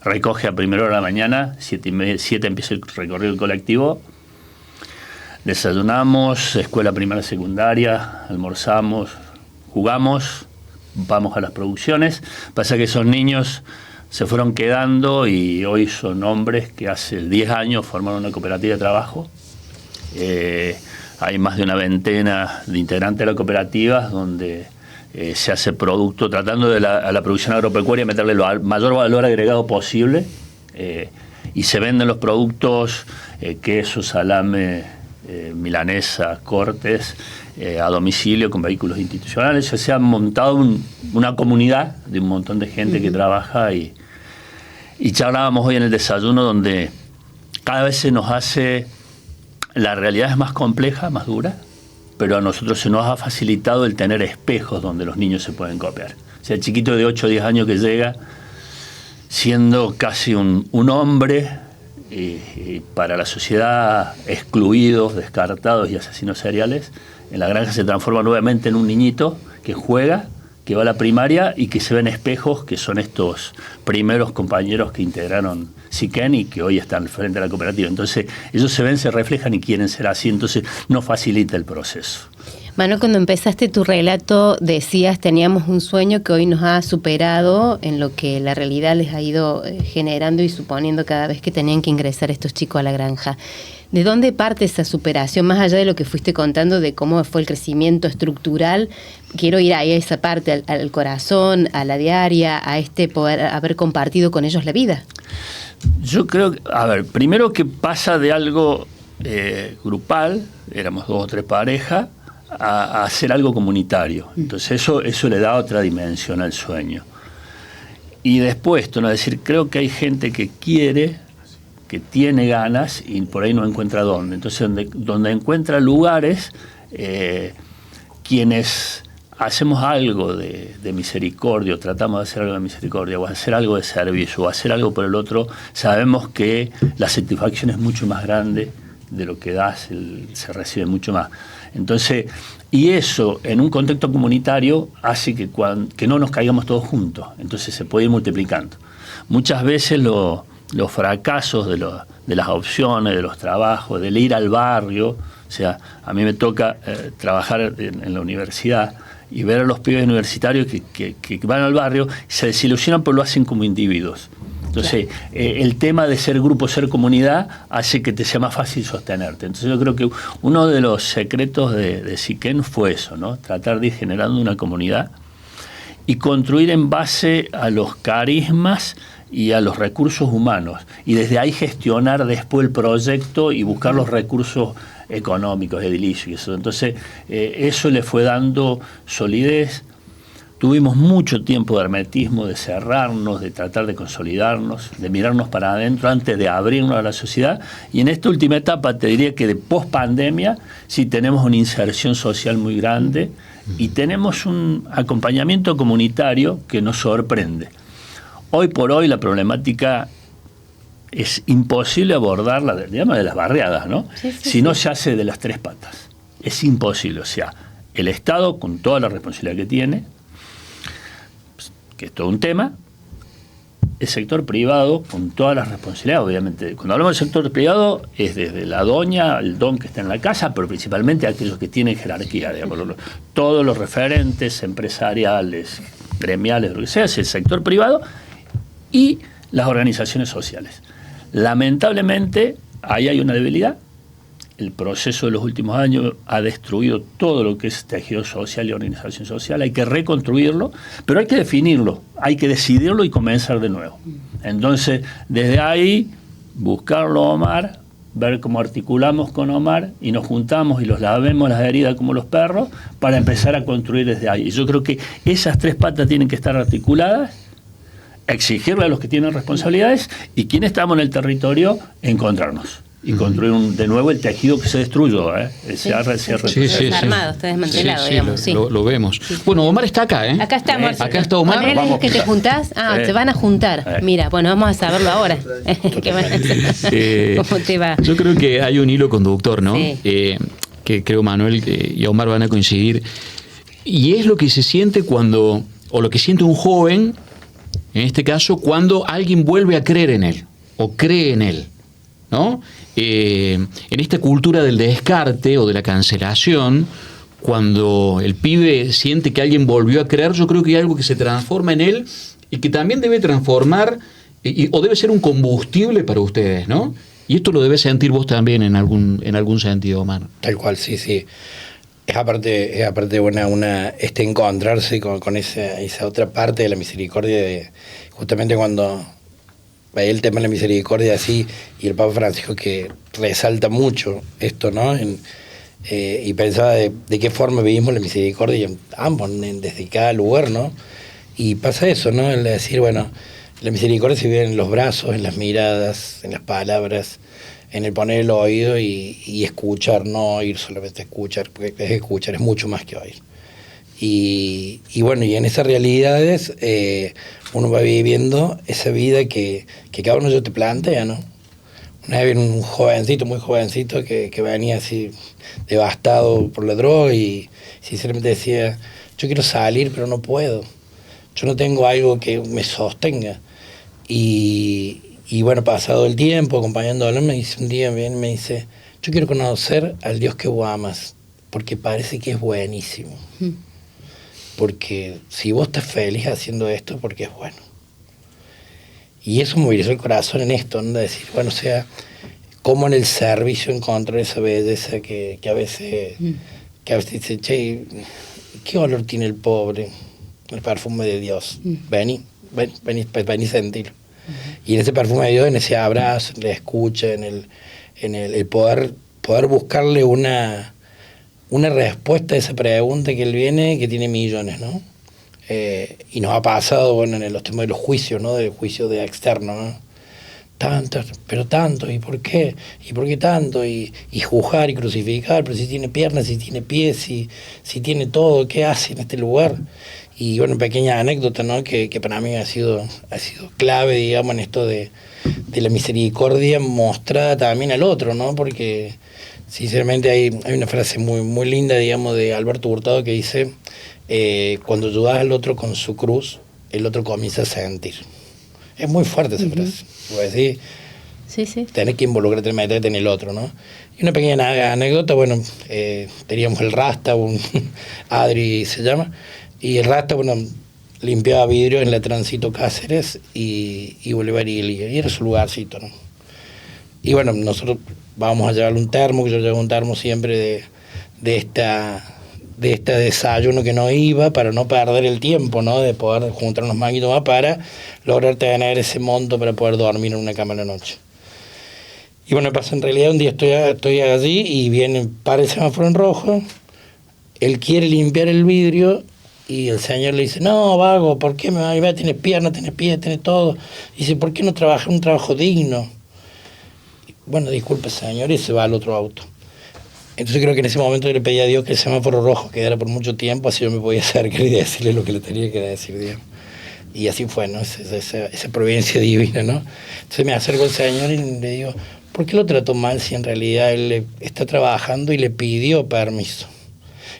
Speaker 7: recoge a primera hora de la mañana, 7 empieza el recorrido del colectivo, desayunamos, escuela primaria, secundaria, almorzamos, jugamos, vamos a las producciones. Pasa que esos niños se fueron quedando y hoy son hombres que hace 10 años formaron una cooperativa de trabajo. Hay más de una veintena de integrantes de la cooperativa donde se hace producto, tratando a la producción agropecuaria meterle el mayor valor agregado posible, y se venden los productos, queso, salame, milanesa, cortes, a domicilio con vehículos institucionales. Se ha montado una comunidad de un montón de gente que trabaja, y charlábamos hoy en el desayuno donde cada vez se nos hace, la realidad es más compleja, más dura, pero a nosotros se nos ha facilitado el tener espejos donde los niños se pueden copiar. O sea, el chiquito de 8 o 10 años que llega siendo casi un hombre, y para la sociedad excluidos, descartados y asesinos seriales, en la granja se transforma nuevamente en un niñito que juega, que va a la primaria y que se ven espejos, que son estos primeros compañeros que integraron Siquén y que hoy están al frente de la cooperativa. Entonces ellos se ven, se reflejan y quieren ser así, entonces no facilita el proceso.
Speaker 2: Manuel, cuando empezaste tu relato decías teníamos un sueño que hoy nos ha superado en lo que la realidad les ha ido generando y suponiendo cada vez que tenían que ingresar estos chicos a la granja. ¿De dónde parte esa superación? Más allá de lo que fuiste contando de cómo fue el crecimiento estructural, quiero ir ahí a esa parte, al corazón, a la diaria, a poder haber compartido con ellos la vida.
Speaker 7: Yo creo que, primero que pasa de algo grupal, éramos 2 o 3 parejas, a hacer algo comunitario. Entonces eso le da otra dimensión al sueño. Y después, ¿no? Es decir, creo que hay gente que quiere, que tiene ganas y por ahí no encuentra dónde. Entonces, donde encuentra lugares, quienes hacemos algo de misericordia, o tratamos de hacer algo de misericordia, o hacer algo de servicio, o hacer algo por el otro, sabemos que la satisfacción es mucho más grande de lo que das, se recibe mucho más. Entonces, y eso en un contexto comunitario hace que no nos caigamos todos juntos, entonces se puede ir multiplicando. Muchas veces los fracasos de las opciones, de los trabajos, del ir al barrio, o sea, a mí me toca trabajar en la universidad y ver a los pibes universitarios que van al barrio, se desilusionan pero lo hacen como individuos. Entonces, el tema de ser grupo, ser comunidad, hace que te sea más fácil sostenerte. Entonces yo creo que uno de los secretos de Siquén fue eso, ¿no? Tratar de ir generando una comunidad y construir en base a los carismas y a los recursos humanos. Y desde ahí gestionar después el proyecto y buscar los recursos económicos, edilicios. Entonces, eso le fue dando solidez. Tuvimos mucho tiempo de hermetismo, de cerrarnos, de tratar de consolidarnos, de mirarnos para adentro antes de abrirnos a la sociedad. Y en esta última etapa te diría que de post-pandemia sí tenemos una inserción social muy grande y tenemos un acompañamiento comunitario que nos sorprende. Hoy por hoy la problemática es imposible abordarla, digamos, de las barriadas, ¿no? Si no se hace de las tres patas. Es imposible. O sea, el Estado, con toda la responsabilidad que tiene, que es todo un tema, el sector privado, con todas las responsabilidades, obviamente. Cuando hablamos del sector privado, es desde la doña, el don que está en la casa, pero principalmente aquellos que tienen jerarquía, digamos, todos los referentes empresariales, gremiales, lo que sea, es el sector privado y las organizaciones sociales. Lamentablemente, ahí hay una debilidad. El proceso de los últimos años ha destruido todo lo que es tejido social y organización social. Hay que reconstruirlo, pero hay que definirlo, hay que decidirlo y comenzar de nuevo. Entonces, desde ahí, buscarlo a Omar, ver cómo articulamos con Omar y nos juntamos y los lavemos las heridas como los perros para empezar a construir desde ahí. Y yo creo que esas tres patas tienen que estar articuladas, exigirle a los que tienen responsabilidades y quienes estamos en el territorio, encontrarnos y construir de nuevo el tejido que se destruyó,
Speaker 2: desarmado, está desmantelado, digamos.
Speaker 3: Lo vemos. Sí. Bueno, Omar está acá, ¿eh?
Speaker 2: Acá estamos.
Speaker 3: Acá está Omar.
Speaker 2: ¿Con él es que te juntás? Te van a juntar. Mira, bueno, vamos a saberlo ahora. ¿Cómo te va?
Speaker 3: Yo creo que hay un hilo conductor, ¿no? Sí. Que creo Manuel y Omar van a coincidir. Y es lo que se siente o lo que siente un joven, en este caso, cuando alguien vuelve a creer en él, o cree en él, ¿no? En esta cultura del descarte o de la cancelación, cuando el pibe siente que alguien volvió a creer, yo creo que hay algo que se transforma en él y que también debe transformar, o debe ser un combustible para ustedes, ¿no? Y esto lo debes sentir vos también en algún sentido, Omar.
Speaker 8: Tal cual, sí. Es aparte buena encontrarse con esa otra parte de la misericordia, justamente cuando veía el tema de la misericordia así, y el Papa Francisco que resalta mucho esto, ¿no? Y pensaba de qué forma vivimos la misericordia ambos, desde cada lugar, ¿no? Y pasa eso, ¿no? El decir, bueno, la misericordia se vive en los brazos, en las miradas, en las palabras, en el poner el oído y escuchar, no oír solamente escuchar, porque es escuchar, es mucho más que oír. Y bueno, y en esas realidades uno va viviendo esa vida que cada uno ya te plantea, ¿no? Una vez vi un jovencito, muy jovencito, que venía así devastado por la droga y sinceramente decía, yo quiero salir pero no puedo, yo no tengo algo que me sostenga. Y bueno, pasado el tiempo, acompañándolo, un día me dice, yo quiero conocer al Dios que vos amas, porque parece que es buenísimo. Porque si vos estás feliz haciendo esto, porque es bueno. Y eso movilizó el corazón en esto, ¿no? De decir, bueno, o sea, cómo en el servicio encontrar esa belleza que a veces dice, che, ¿qué olor tiene el pobre? El perfume de Dios. Vení a sentirlo. Y en ese perfume de Dios, en ese abrazo, en la escucha, en el poder buscarle una respuesta a esa pregunta que él viene, que tiene millones, ¿no? Y nos ha pasado, bueno, en los temas de los juicios, ¿no? Del juicio de externo, ¿no? tanto, pero tanto, ¿y por qué? ¿Y por qué tanto? Y juzgar y crucificar, pero si tiene piernas, si tiene pies, si tiene todo, ¿qué hace en este lugar? Y bueno, pequeña anécdota, ¿no? Que para mí ha sido clave, digamos, en esto de la misericordia mostrada también al otro, ¿no? Porque sinceramente hay una frase muy linda, digamos, de Alberto Hurtado que dice, cuando ayudas al otro con su cruz, el otro comienza a sentir. Es muy fuerte esa frase. Pues, ¿sí? Tenés que involucrarte, meterte en el otro, ¿no? Y una pequeña anécdota, bueno, teníamos el Rasta, Adri se llama, y el Rasta, bueno, limpiaba vidrio en la Tránsito Cáceres y Bolívar y era su lugarcito, ¿no? Y bueno, nosotros vamos a llevarle un termo, que yo llevo un termo siempre de este desayuno que no iba, para no perder el tiempo, ¿no? De poder juntar unos manguitos más para lograr tener ese monto para poder dormir en una cama en la noche. Y bueno, pasa en realidad un día estoy allí y para el semáforo en rojo, él quiere limpiar el vidrio y el señor le dice, no, vago, ¿por qué me va a llevar? Tienes piernas, tienes pies, tienes todo. Y dice, ¿por qué no trabajas un trabajo digno? Bueno, disculpe, señor, y se va al otro auto. Entonces creo que en ese momento yo le pedí a Dios que el semáforo rojo quedara por mucho tiempo, así yo me podía acercar y decirle lo que le tenía que decir, digamos. Y así fue, ¿no? Esa providencia divina, ¿no? Entonces me acerco al Señor y le digo, ¿por qué lo trató mal si en realidad él está trabajando y le pidió permiso?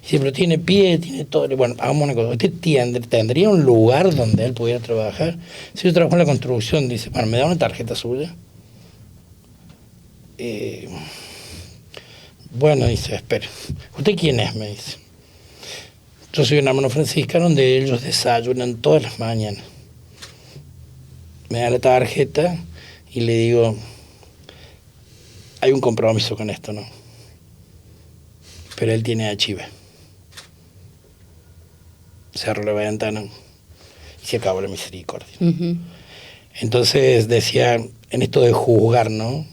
Speaker 8: Y dice, pero tiene pie, tiene todo. Bueno, hagamos una cosa, ¿usted tendría un lugar donde él pudiera trabajar? Si yo trabajo en la construcción, dice, bueno, ¿me da una tarjeta suya? Bueno, dice, espera, ¿usted quién es? Me dice. Yo soy un hermano franciscano donde ellos desayunan todas las mañanas. Me da la tarjeta y le digo, hay un compromiso con esto, ¿no? Pero él tiene HIV. Cerró la ventana y se acabó la misericordia. Entonces decía, en esto de juzgar, ¿no?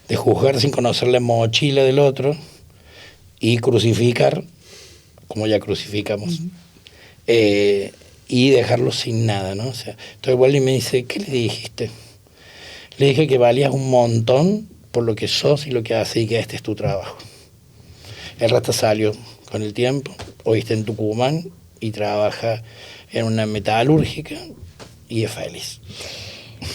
Speaker 8: De juzgar sin conocer la mochila del otro y crucificar, como ya crucificamos, y dejarlo sin nada, ¿no? O sea, entonces Wally me dice, ¿qué le dijiste? Le dije que valías un montón por lo que sos y lo que haces y que este es tu trabajo. El Rasta salió con el tiempo, hoy está en Tucumán y trabaja en una metalúrgica y es feliz.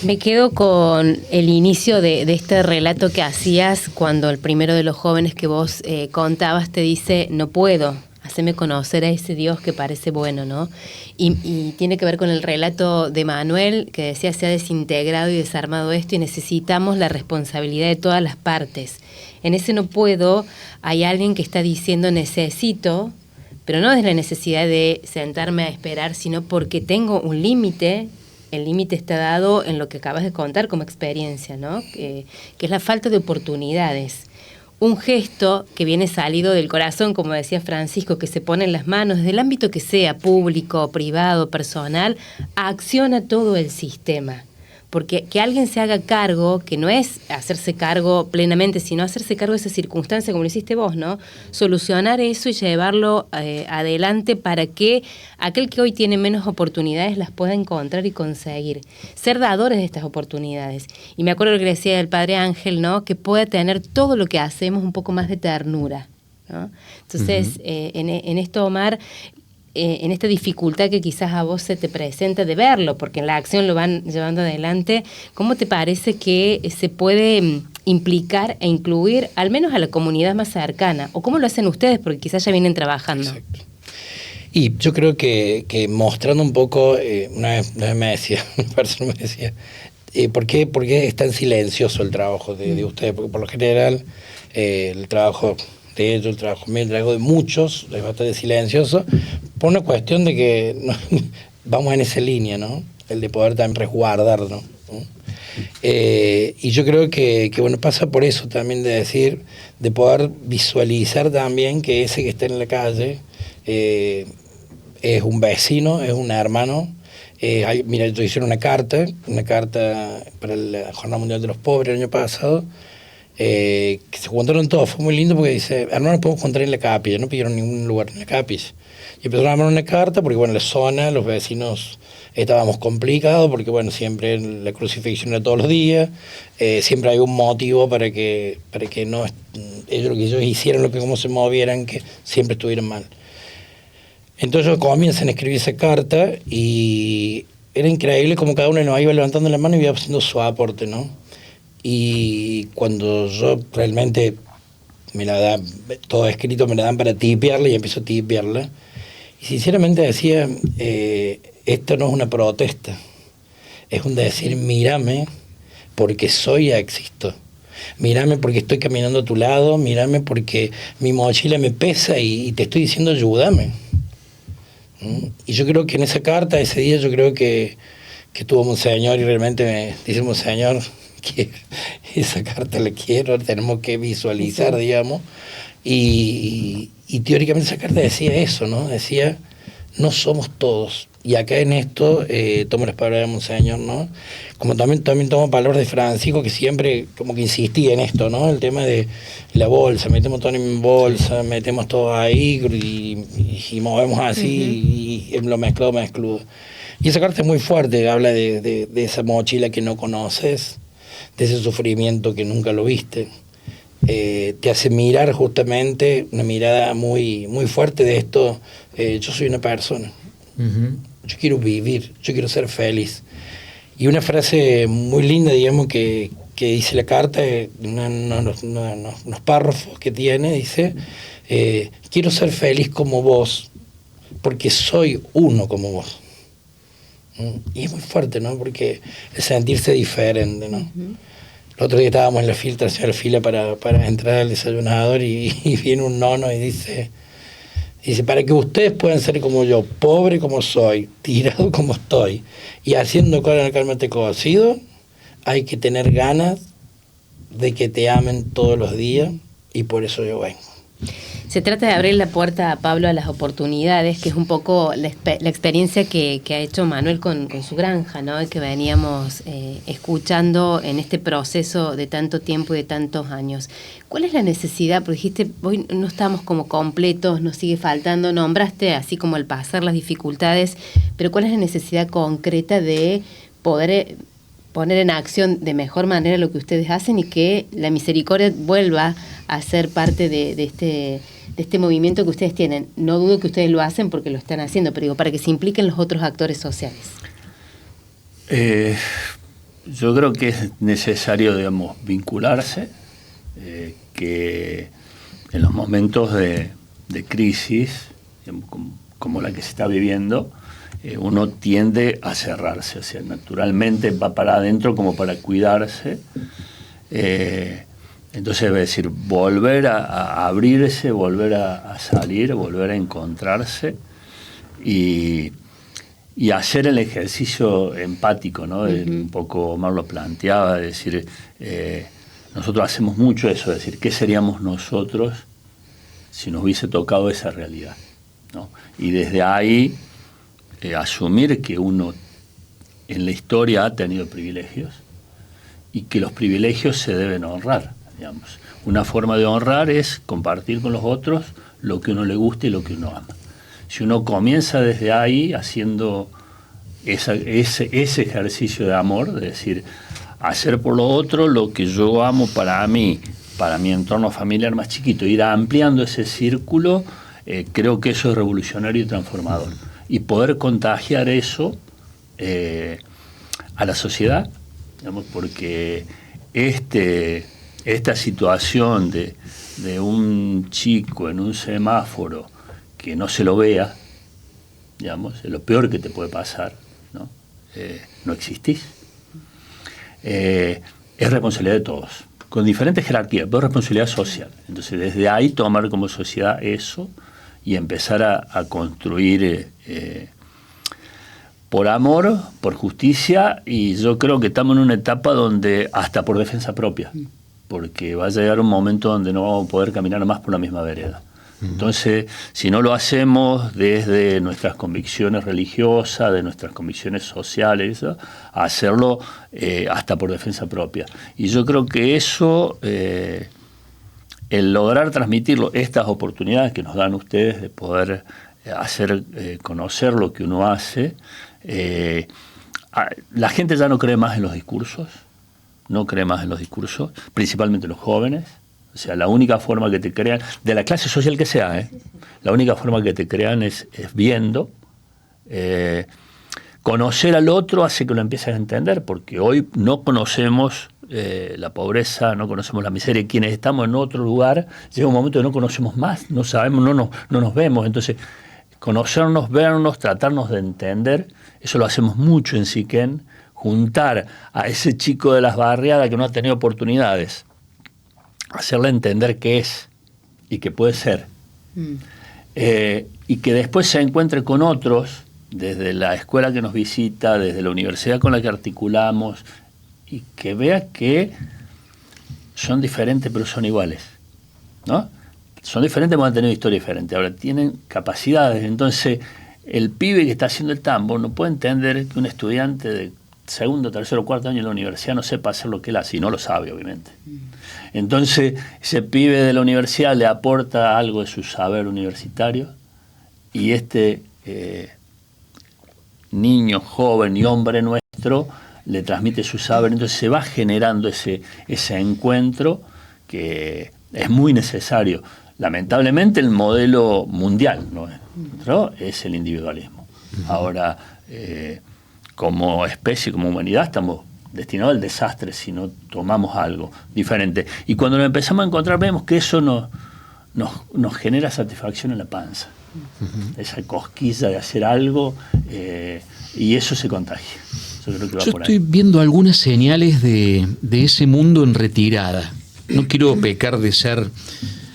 Speaker 2: Me quedo con el inicio de este relato que hacías cuando el primero de los jóvenes que vos contabas te dice, no puedo, haceme conocer a ese Dios que parece bueno, ¿no? Y tiene que ver con el relato de Manuel, que decía, se ha desintegrado y desarmado esto y necesitamos la responsabilidad de todas las partes. En ese no puedo hay alguien que está diciendo necesito, pero no desde la necesidad de sentarme a esperar, sino porque tengo un límite. El límite está dado en lo que acabas de contar como experiencia, ¿no? Que es la falta de oportunidades. Un gesto que viene salido del corazón, como decía Francisco, que se pone en las manos, desde el ámbito que sea, público, privado, personal, acciona todo el sistema. Porque que alguien se haga cargo, que no es hacerse cargo plenamente, sino hacerse cargo de esa circunstancia, como lo hiciste vos, ¿no? Solucionar eso y llevarlo adelante para que aquel que hoy tiene menos oportunidades las pueda encontrar y conseguir. Ser dadores de estas oportunidades. Y me acuerdo lo que decía el Padre Ángel, ¿no? Que pueda tener todo lo que hacemos un poco más de ternura, ¿no? Entonces, en esto, Omar, en esta dificultad que quizás a vos se te presenta de verlo, porque en la acción lo van llevando adelante, ¿cómo te parece que se puede implicar e incluir al menos a la comunidad más cercana? ¿O cómo lo hacen ustedes? Porque quizás ya vienen trabajando.
Speaker 8: Exacto. Y yo creo que mostrando un poco, una vez me decía, una persona me decía, ¿por qué es tan silencioso el trabajo de ustedes? Porque por lo general el trabajo de ellos, el trabajo mío, el trabajo de muchos es bastante silencioso, por una cuestión de que vamos en esa línea, ¿no? El de poder también resguardarnos, ¿no? Y yo creo que bueno, pasa por eso también de decir, de poder visualizar también que ese que está en la calle es un vecino, es un hermano. Mira, yo hice una carta para la Jornada Mundial de los Pobres el año pasado, que se juntaron todos, fue muy lindo porque dice, hermano, podemos juntar en la capilla, no pidieron ningún lugar en la capilla. Y empezaron a armar una carta porque, bueno, la zona, los vecinos estábamos complicados porque, bueno, siempre la crucifixión era todos los días, siempre hay un motivo para que no ellos lo que ellos hicieran, lo que como se movieran, que siempre estuvieran mal. Entonces ellos comienzan a escribir esa carta y era increíble como cada uno nos iba levantando la mano y iba haciendo su aporte, ¿no? Y cuando yo realmente me la dan, todo escrito me la dan para tipearla y empiezo a tipearla, y sinceramente decía, esto no es una protesta, es un decir, mírame porque soy y existo. Mírame porque estoy caminando a tu lado, mírame porque mi mochila me pesa y te estoy diciendo ayúdame. Y yo creo que en esa carta, ese día, yo creo que tuvo Monseñor y realmente me dice Monseñor que esa carta la quiero, tenemos que visualizar, digamos. Y teóricamente esa carta decía eso, ¿no? Decía, no somos todos. Y acá en esto tomo las palabras de Monseñor, ¿no? Como también tomo palabras de Francisco, que siempre como que insistía en esto, ¿no? El tema de la bolsa, metemos todo en bolsa, metemos todo ahí y movemos así, y lo mezcludo. Y esa carta es muy fuerte, habla de esa mochila que no conoces, de ese sufrimiento que nunca lo viste. Te hace mirar justamente una mirada muy, muy fuerte de esto. Yo soy una persona. Yo quiero vivir, yo quiero ser feliz. Y una frase muy linda, digamos, que dice la carta, unos párrafos que tiene, dice, quiero ser feliz como vos, porque soy uno como vos. Y es muy fuerte, ¿no? Porque el sentirse diferente, ¿no? El otro día estábamos en la fila para entrar al desayunador y viene un nono y dice, para que ustedes puedan ser como yo, pobre como soy, tirado como estoy, y haciendo cola en el calmate cocido, hay que tener ganas de que te amen todos los días, y por eso yo vengo.
Speaker 2: Se trata de abrir la puerta, Pablo, a las oportunidades, que es un poco la experiencia que ha hecho Manuel con su granja, ¿no? Y que veníamos escuchando en este proceso de tanto tiempo y de tantos años. ¿Cuál es la necesidad? Porque dijiste, hoy no estamos como completos, nos sigue faltando, nombraste así como el pasar las dificultades, pero ¿cuál es la necesidad concreta de poder poner en acción de mejor manera lo que ustedes hacen y que la misericordia vuelva a ser parte de este movimiento que ustedes tienen? No dudo que ustedes lo hacen porque lo están haciendo, pero digo, para que se impliquen los otros actores sociales.
Speaker 7: Yo creo que es necesario, digamos, vincularse, que en los momentos de crisis, digamos, como la que se está viviendo, uno tiende a cerrarse, o sea, naturalmente va para adentro como para cuidarse. Entonces, es decir, volver a abrirse, volver a salir, volver a encontrarse y hacer el ejercicio empático, ¿no? Un poco Omar lo planteaba, es decir, nosotros hacemos mucho eso, es decir, ¿qué seríamos nosotros si nos hubiese tocado esa realidad, ¿no? Y desde ahí asumir que uno en la historia ha tenido privilegios y que los privilegios se deben honrar, digamos. Una forma de honrar es compartir con los otros lo que uno le gusta y lo que uno ama. Si uno comienza desde ahí haciendo ese ejercicio de amor, de decir, hacer por lo otro lo que yo amo para mí, para mi entorno familiar más chiquito, ir ampliando ese círculo, creo que eso es revolucionario y transformador. Y poder contagiar eso a la sociedad, digamos, porque esta situación de un chico en un semáforo que no se lo vea, digamos, es lo peor que te puede pasar, ¿no? No existís. Es responsabilidad de todos, con diferentes jerarquías, pero responsabilidad social. Entonces, desde ahí tomar como sociedad eso y empezar a construir por amor, por justicia, y yo creo que estamos en una etapa donde hasta por defensa propia, porque va a llegar un momento donde no vamos a poder caminar más por la misma vereda. Entonces, si no lo hacemos desde nuestras convicciones religiosas, de nuestras convicciones sociales, ¿no?, hacerlo hasta por defensa propia. Y yo creo que eso, el lograr transmitirlo, estas oportunidades que nos dan ustedes de poder hacer conocer lo que uno hace. La gente ya no cree más en los discursos, principalmente los jóvenes. O sea, la única forma que te crean, de la clase social que sea, la única forma que te crean es viendo. Conocer al otro hace que lo empieces a entender, porque hoy no conocemos la pobreza, no conocemos la miseria. Quienes estamos en otro lugar, llega un momento que no conocemos más, no sabemos, no nos vemos. Entonces, conocernos, vernos, tratarnos de entender, eso lo hacemos mucho en Siquén, juntar a ese chico de las barriadas que no ha tenido oportunidades, hacerle entender qué es y qué puede ser. Y que después se encuentre con otros, desde la escuela que nos visita, desde la universidad con la que articulamos, y que vea que son diferentes pero son iguales, ¿no? Son diferentes, pero han tenido historia diferente. Ahora tienen capacidades. Entonces, el pibe que está haciendo el tambo no puede entender que un estudiante de segundo, tercero, cuarto año de la universidad no sepa hacer lo que él hace, y no lo sabe, obviamente. Entonces, ese pibe de la universidad le aporta algo de su saber universitario, y este niño, joven y hombre nuestro le transmite su saber. Entonces se va generando ese encuentro que es muy necesario. Lamentablemente el modelo mundial nuestro es el individualismo. Ahora, como especie, como humanidad, estamos destinados al desastre si no tomamos algo diferente. Y cuando nos empezamos a encontrar, vemos que eso nos genera satisfacción en la panza. Esa cosquilla de hacer algo, y eso se contagia. Yo
Speaker 3: estoy viendo algunas señales de ese mundo en retirada. No quiero pecar de ser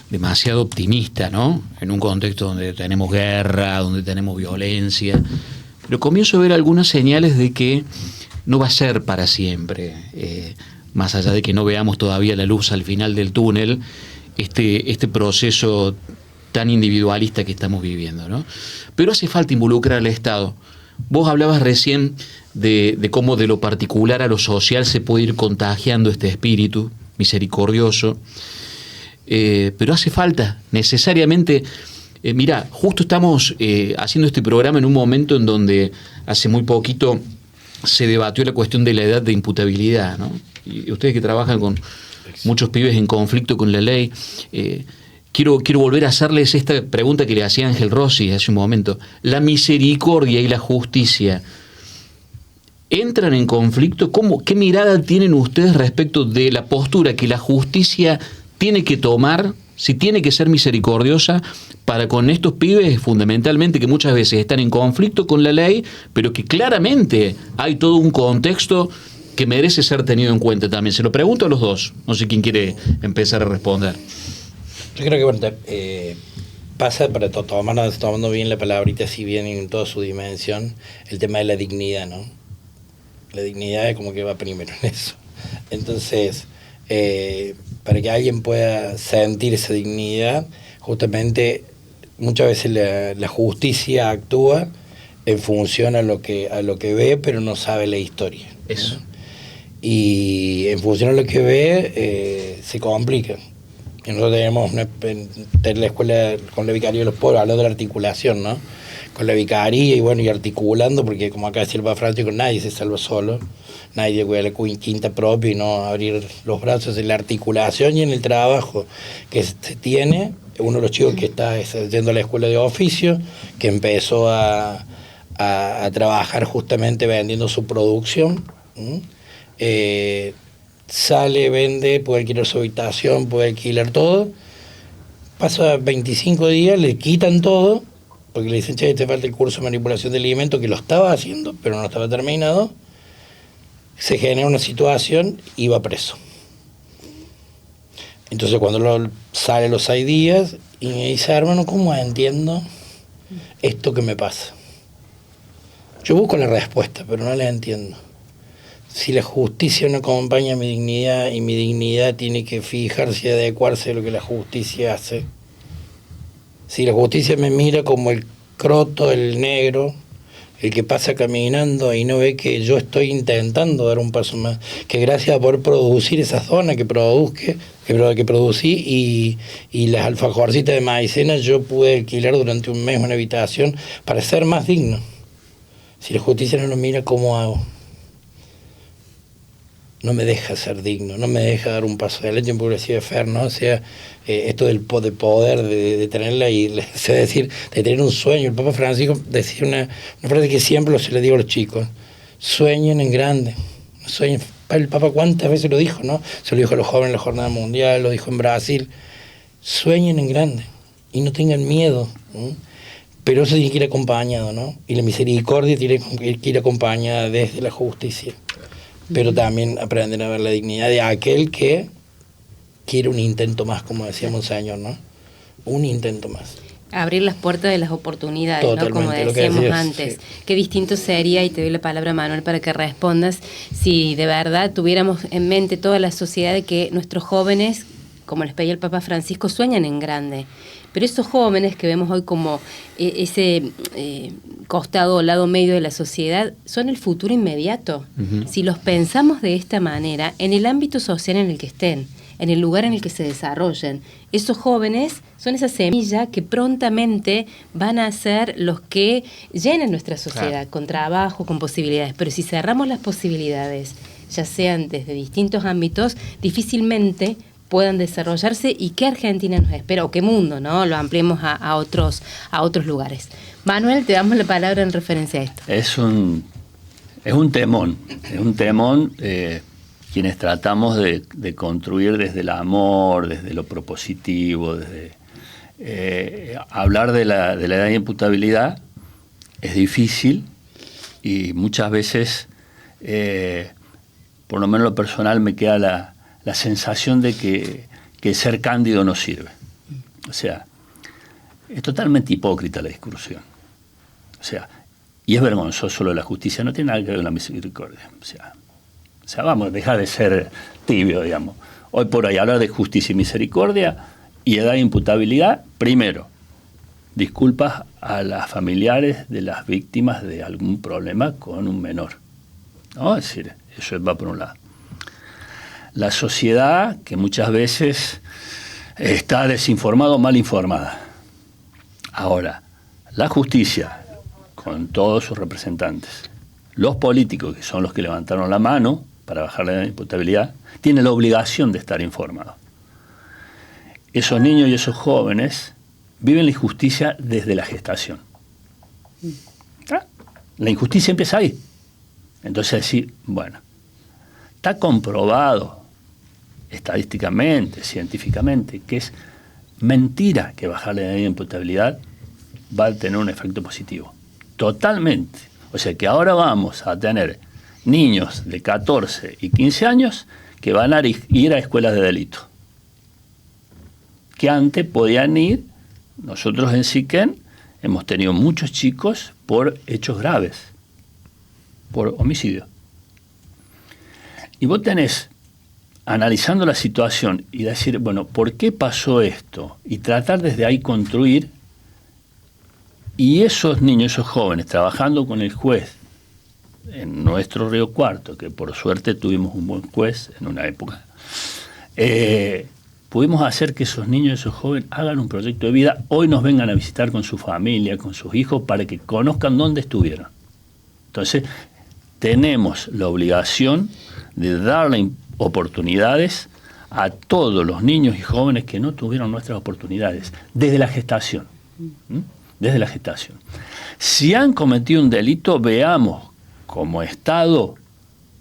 Speaker 3: demasiado optimista, ¿no? En un contexto donde tenemos guerra, donde tenemos violencia, pero comienzo a ver algunas señales de que no va a ser para siempre, más allá de que no veamos todavía la luz al final del túnel, este proceso tan individualista que estamos viviendo, ¿no? Pero hace falta involucrar al Estado. Vos hablabas recién de cómo de lo particular a lo social se puede ir contagiando este espíritu misericordioso, pero hace falta necesariamente. Mirá, justo estamos haciendo este programa en un momento en donde hace muy poquito se debatió la cuestión de la edad de imputabilidad, ¿no? Y ustedes que trabajan con muchos pibes en conflicto con la ley, quiero volver a hacerles esta pregunta que le hacía Ángel Rossi hace un momento. ¿La misericordia y la justicia entran en conflicto? ¿Qué mirada tienen ustedes respecto de la postura que la justicia tiene que tomar, si tiene que ser misericordiosa, para con estos pibes fundamentalmente que muchas veces están en conflicto con la ley, pero que claramente hay todo un contexto que merece ser tenido en cuenta también? Se lo pregunto a los dos, no sé quién quiere empezar a responder.
Speaker 8: Yo creo que bueno, pasa, para tomando bien la palabrita, si bien en toda su dimensión, el tema de la dignidad, ¿no? La dignidad es como que va primero en eso. Entonces, para que alguien pueda sentir esa dignidad, justamente muchas veces la justicia actúa en función a lo que ve, pero no sabe la historia. Eso. ¿No? Y en función a lo que ve, se complica. Y nosotros tenemos la escuela con la Vicaría de los Pobres, hablando de la articulación, ¿no? Con la vicaría y articulando, porque como acá decía el Papa Francisco, nadie se salva solo, nadie cuida la quinta propia y no abrir los brazos en la articulación y en el trabajo que se tiene. Uno de los chicos que está yendo a la escuela de oficio, que empezó a trabajar justamente vendiendo su producción, sale, vende, puede alquilar su habitación, puede alquilar todo, pasa 25 días, le quitan todo, porque le dicen, che, te falta el curso de manipulación de alimentos, que lo estaba haciendo, pero no estaba terminado. Se genera una situación y va preso. Entonces cuando sale los 6 días y me dice, hermano, ¿cómo entiendo esto que me pasa? Yo busco la respuesta, pero no la entiendo. Si la justicia no acompaña mi dignidad y mi dignidad tiene que fijarse y adecuarse a lo que la justicia hace, si la justicia me mira como el croto, el negro, el que pasa caminando y no ve que yo estoy intentando dar un paso más, que gracias a poder producir esa zona que producí y las alfajorcitas de maicena, yo pude alquilar durante un mes una habitación para ser más digno. Si la justicia no lo mira, ¿cómo hago? No me deja ser digno, no me deja dar un paso adelante, porque decía Fer, ¿no? O sea, esto del poder, de tenerla y, es decir, de tener un sueño. El Papa Francisco decía una frase que siempre se le digo a los chicos: sueñen en grande, sueñen. El Papa cuántas veces lo dijo, ¿no? Se lo dijo a los jóvenes en la Jornada Mundial, lo dijo en Brasil. Sueñen en grande y no tengan miedo, ¿no? Pero eso tiene que ir acompañado, ¿no? Y la misericordia tiene que ir acompañada desde la justicia. Pero también aprender a ver la dignidad de aquel que quiere un intento más, como decía Monseñor, ¿no? Un intento más.
Speaker 2: Abrir las puertas de las oportunidades, ¿no? Como decíamos antes. Sí. Qué distinto sería, y te doy la palabra, Manuel, para que respondas, si de verdad tuviéramos en mente toda la sociedad de que nuestros jóvenes, como les pedía el Papa Francisco, sueñan en grande. Pero esos jóvenes que vemos hoy como ese costado o lado medio de la sociedad son el futuro inmediato. Uh-huh. Si los pensamos de esta manera, en el ámbito social en el que estén, en el lugar en el que se desarrollen, esos jóvenes son esa semilla que prontamente van a ser los que llenen nuestra sociedad, claro, con trabajo, con posibilidades. Pero si cerramos las posibilidades, ya sean desde distintos ámbitos, difícilmente puedan desarrollarse. ¿Y qué Argentina nos espera? O qué mundo, ¿no? Lo ampliemos a otros lugares. Manuel, te damos la palabra en referencia a esto.
Speaker 7: Es un temón, quienes tratamos de construir desde el amor, desde lo propositivo, desde hablar de la edad de imputabilidad es difícil y muchas veces, por lo menos lo personal, me queda la sensación de que ser cándido no sirve. O sea, es totalmente hipócrita la discusión. O sea, y es vergonzoso lo de la justicia, no tiene nada que ver con la misericordia. O sea, vamos a dejar de ser tibio, digamos. Hoy por hoy hablar de justicia y misericordia y edad de imputabilidad, primero, disculpas a las familiares de las víctimas de algún problema con un menor, ¿no? Es decir, eso va por un lado. La sociedad, que muchas veces está desinformada o mal informada. Ahora, la justicia, con todos sus representantes, los políticos, que son los que levantaron la mano para bajar la imputabilidad, tienen la obligación de estar informados. Esos niños y esos jóvenes viven la injusticia desde la gestación. ¿Ah? La injusticia empieza ahí. Entonces decir, bueno, está comprobado estadísticamente, científicamente, que es mentira que bajarle la imputabilidad va a tener un efecto positivo. Totalmente. O sea que ahora vamos a tener niños de 14 y 15 años que van a ir a escuelas de delito. Que antes podían ir, nosotros en Siquén hemos tenido muchos chicos por hechos graves, por homicidio. Y vos tenés, analizando la situación y decir, bueno, ¿por qué pasó esto? Y tratar desde ahí construir, y esos niños, esos jóvenes, trabajando con el juez en nuestro Río Cuarto, que por suerte tuvimos un buen juez en una época, pudimos hacer que esos niños, esos jóvenes, hagan un proyecto de vida, hoy nos vengan a visitar con su familia, con sus hijos, para que conozcan dónde estuvieron. Entonces, tenemos la obligación de darle oportunidades a todos los niños y jóvenes que no tuvieron nuestras oportunidades, desde la gestación. Desde la gestación. Si han cometido un delito, veamos como Estado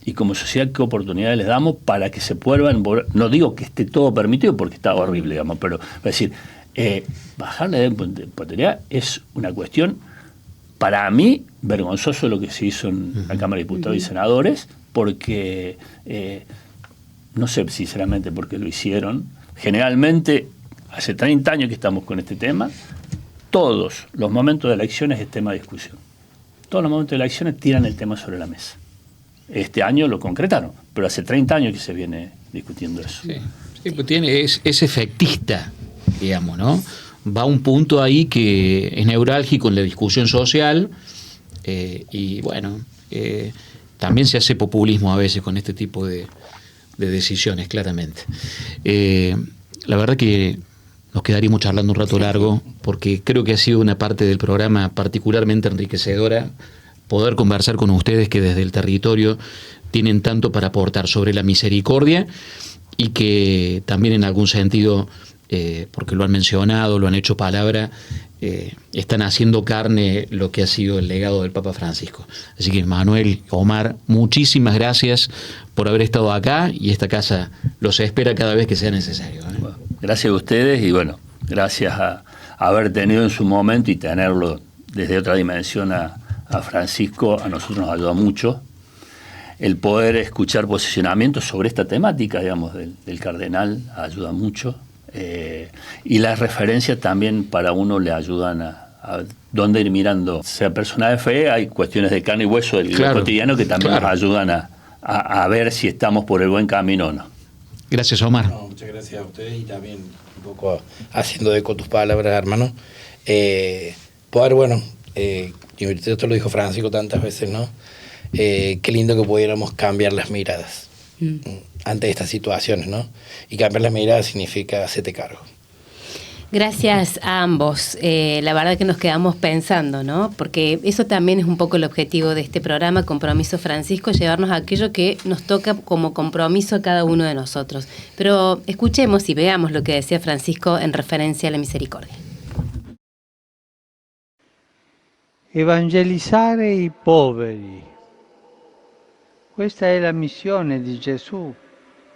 Speaker 7: y como sociedad qué oportunidades les damos para que se puedan, no digo que esté todo permitido porque está horrible, digamos, pero es decir, bajar la edad de imputabilidad es una cuestión, para mí, vergonzoso lo que se hizo en la Cámara de Diputados y Senadores, porque no sé sinceramente por qué lo hicieron. Generalmente, hace 30 años que estamos con este tema, todos los momentos de elecciones es tema de discusión. Todos los momentos de elecciones tiran el tema sobre la mesa. Este año lo concretaron, pero hace 30 años que se viene discutiendo eso.
Speaker 3: Sí, pues es efectista, digamos, ¿no? Va a un punto ahí que es neurálgico en la discusión social y bueno, también se hace populismo a veces con este tipo de decisiones, claramente. La verdad que nos quedaríamos charlando un rato largo, porque creo que ha sido una parte del programa particularmente enriquecedora poder conversar con ustedes que desde el territorio tienen tanto para aportar sobre la misericordia y que también en algún sentido, porque lo han mencionado, lo han hecho palabra, están haciendo carne lo que ha sido el legado del Papa Francisco. Así que Manuel, Omar, muchísimas gracias por haber estado acá, y esta casa los espera cada vez que sea necesario.
Speaker 7: Bueno, gracias a ustedes, y bueno, gracias a haber tenido en su momento y tenerlo desde otra dimensión a Francisco, a nosotros nos ayuda mucho el poder escuchar posicionamientos sobre esta temática, digamos, del cardenal, ayuda mucho. Y las referencias también para uno le ayudan a dónde ir mirando. Sea persona de fe, hay cuestiones de carne y hueso del cotidiano que también nos ayudan a ver si estamos por el buen camino o no.
Speaker 3: Gracias, Omar.
Speaker 8: No, muchas gracias a ustedes, y también un poco haciendo eco tus palabras, hermano. Poder, bueno, y esto lo dijo Francisco tantas veces, ¿no? Qué lindo que pudiéramos cambiar las miradas ante estas situaciones, ¿no? Y cambiar las miradas significa hacerte cargo.
Speaker 2: Gracias a ambos. La verdad que nos quedamos pensando, ¿no? Porque eso también es un poco el objetivo de este programa, Compromiso Francisco, llevarnos a aquello que nos toca como compromiso a cada uno de nosotros. Pero escuchemos y veamos lo que decía Francisco en referencia a la misericordia.
Speaker 9: Evangelizzare i poveri. Questa è la missione di Gesù,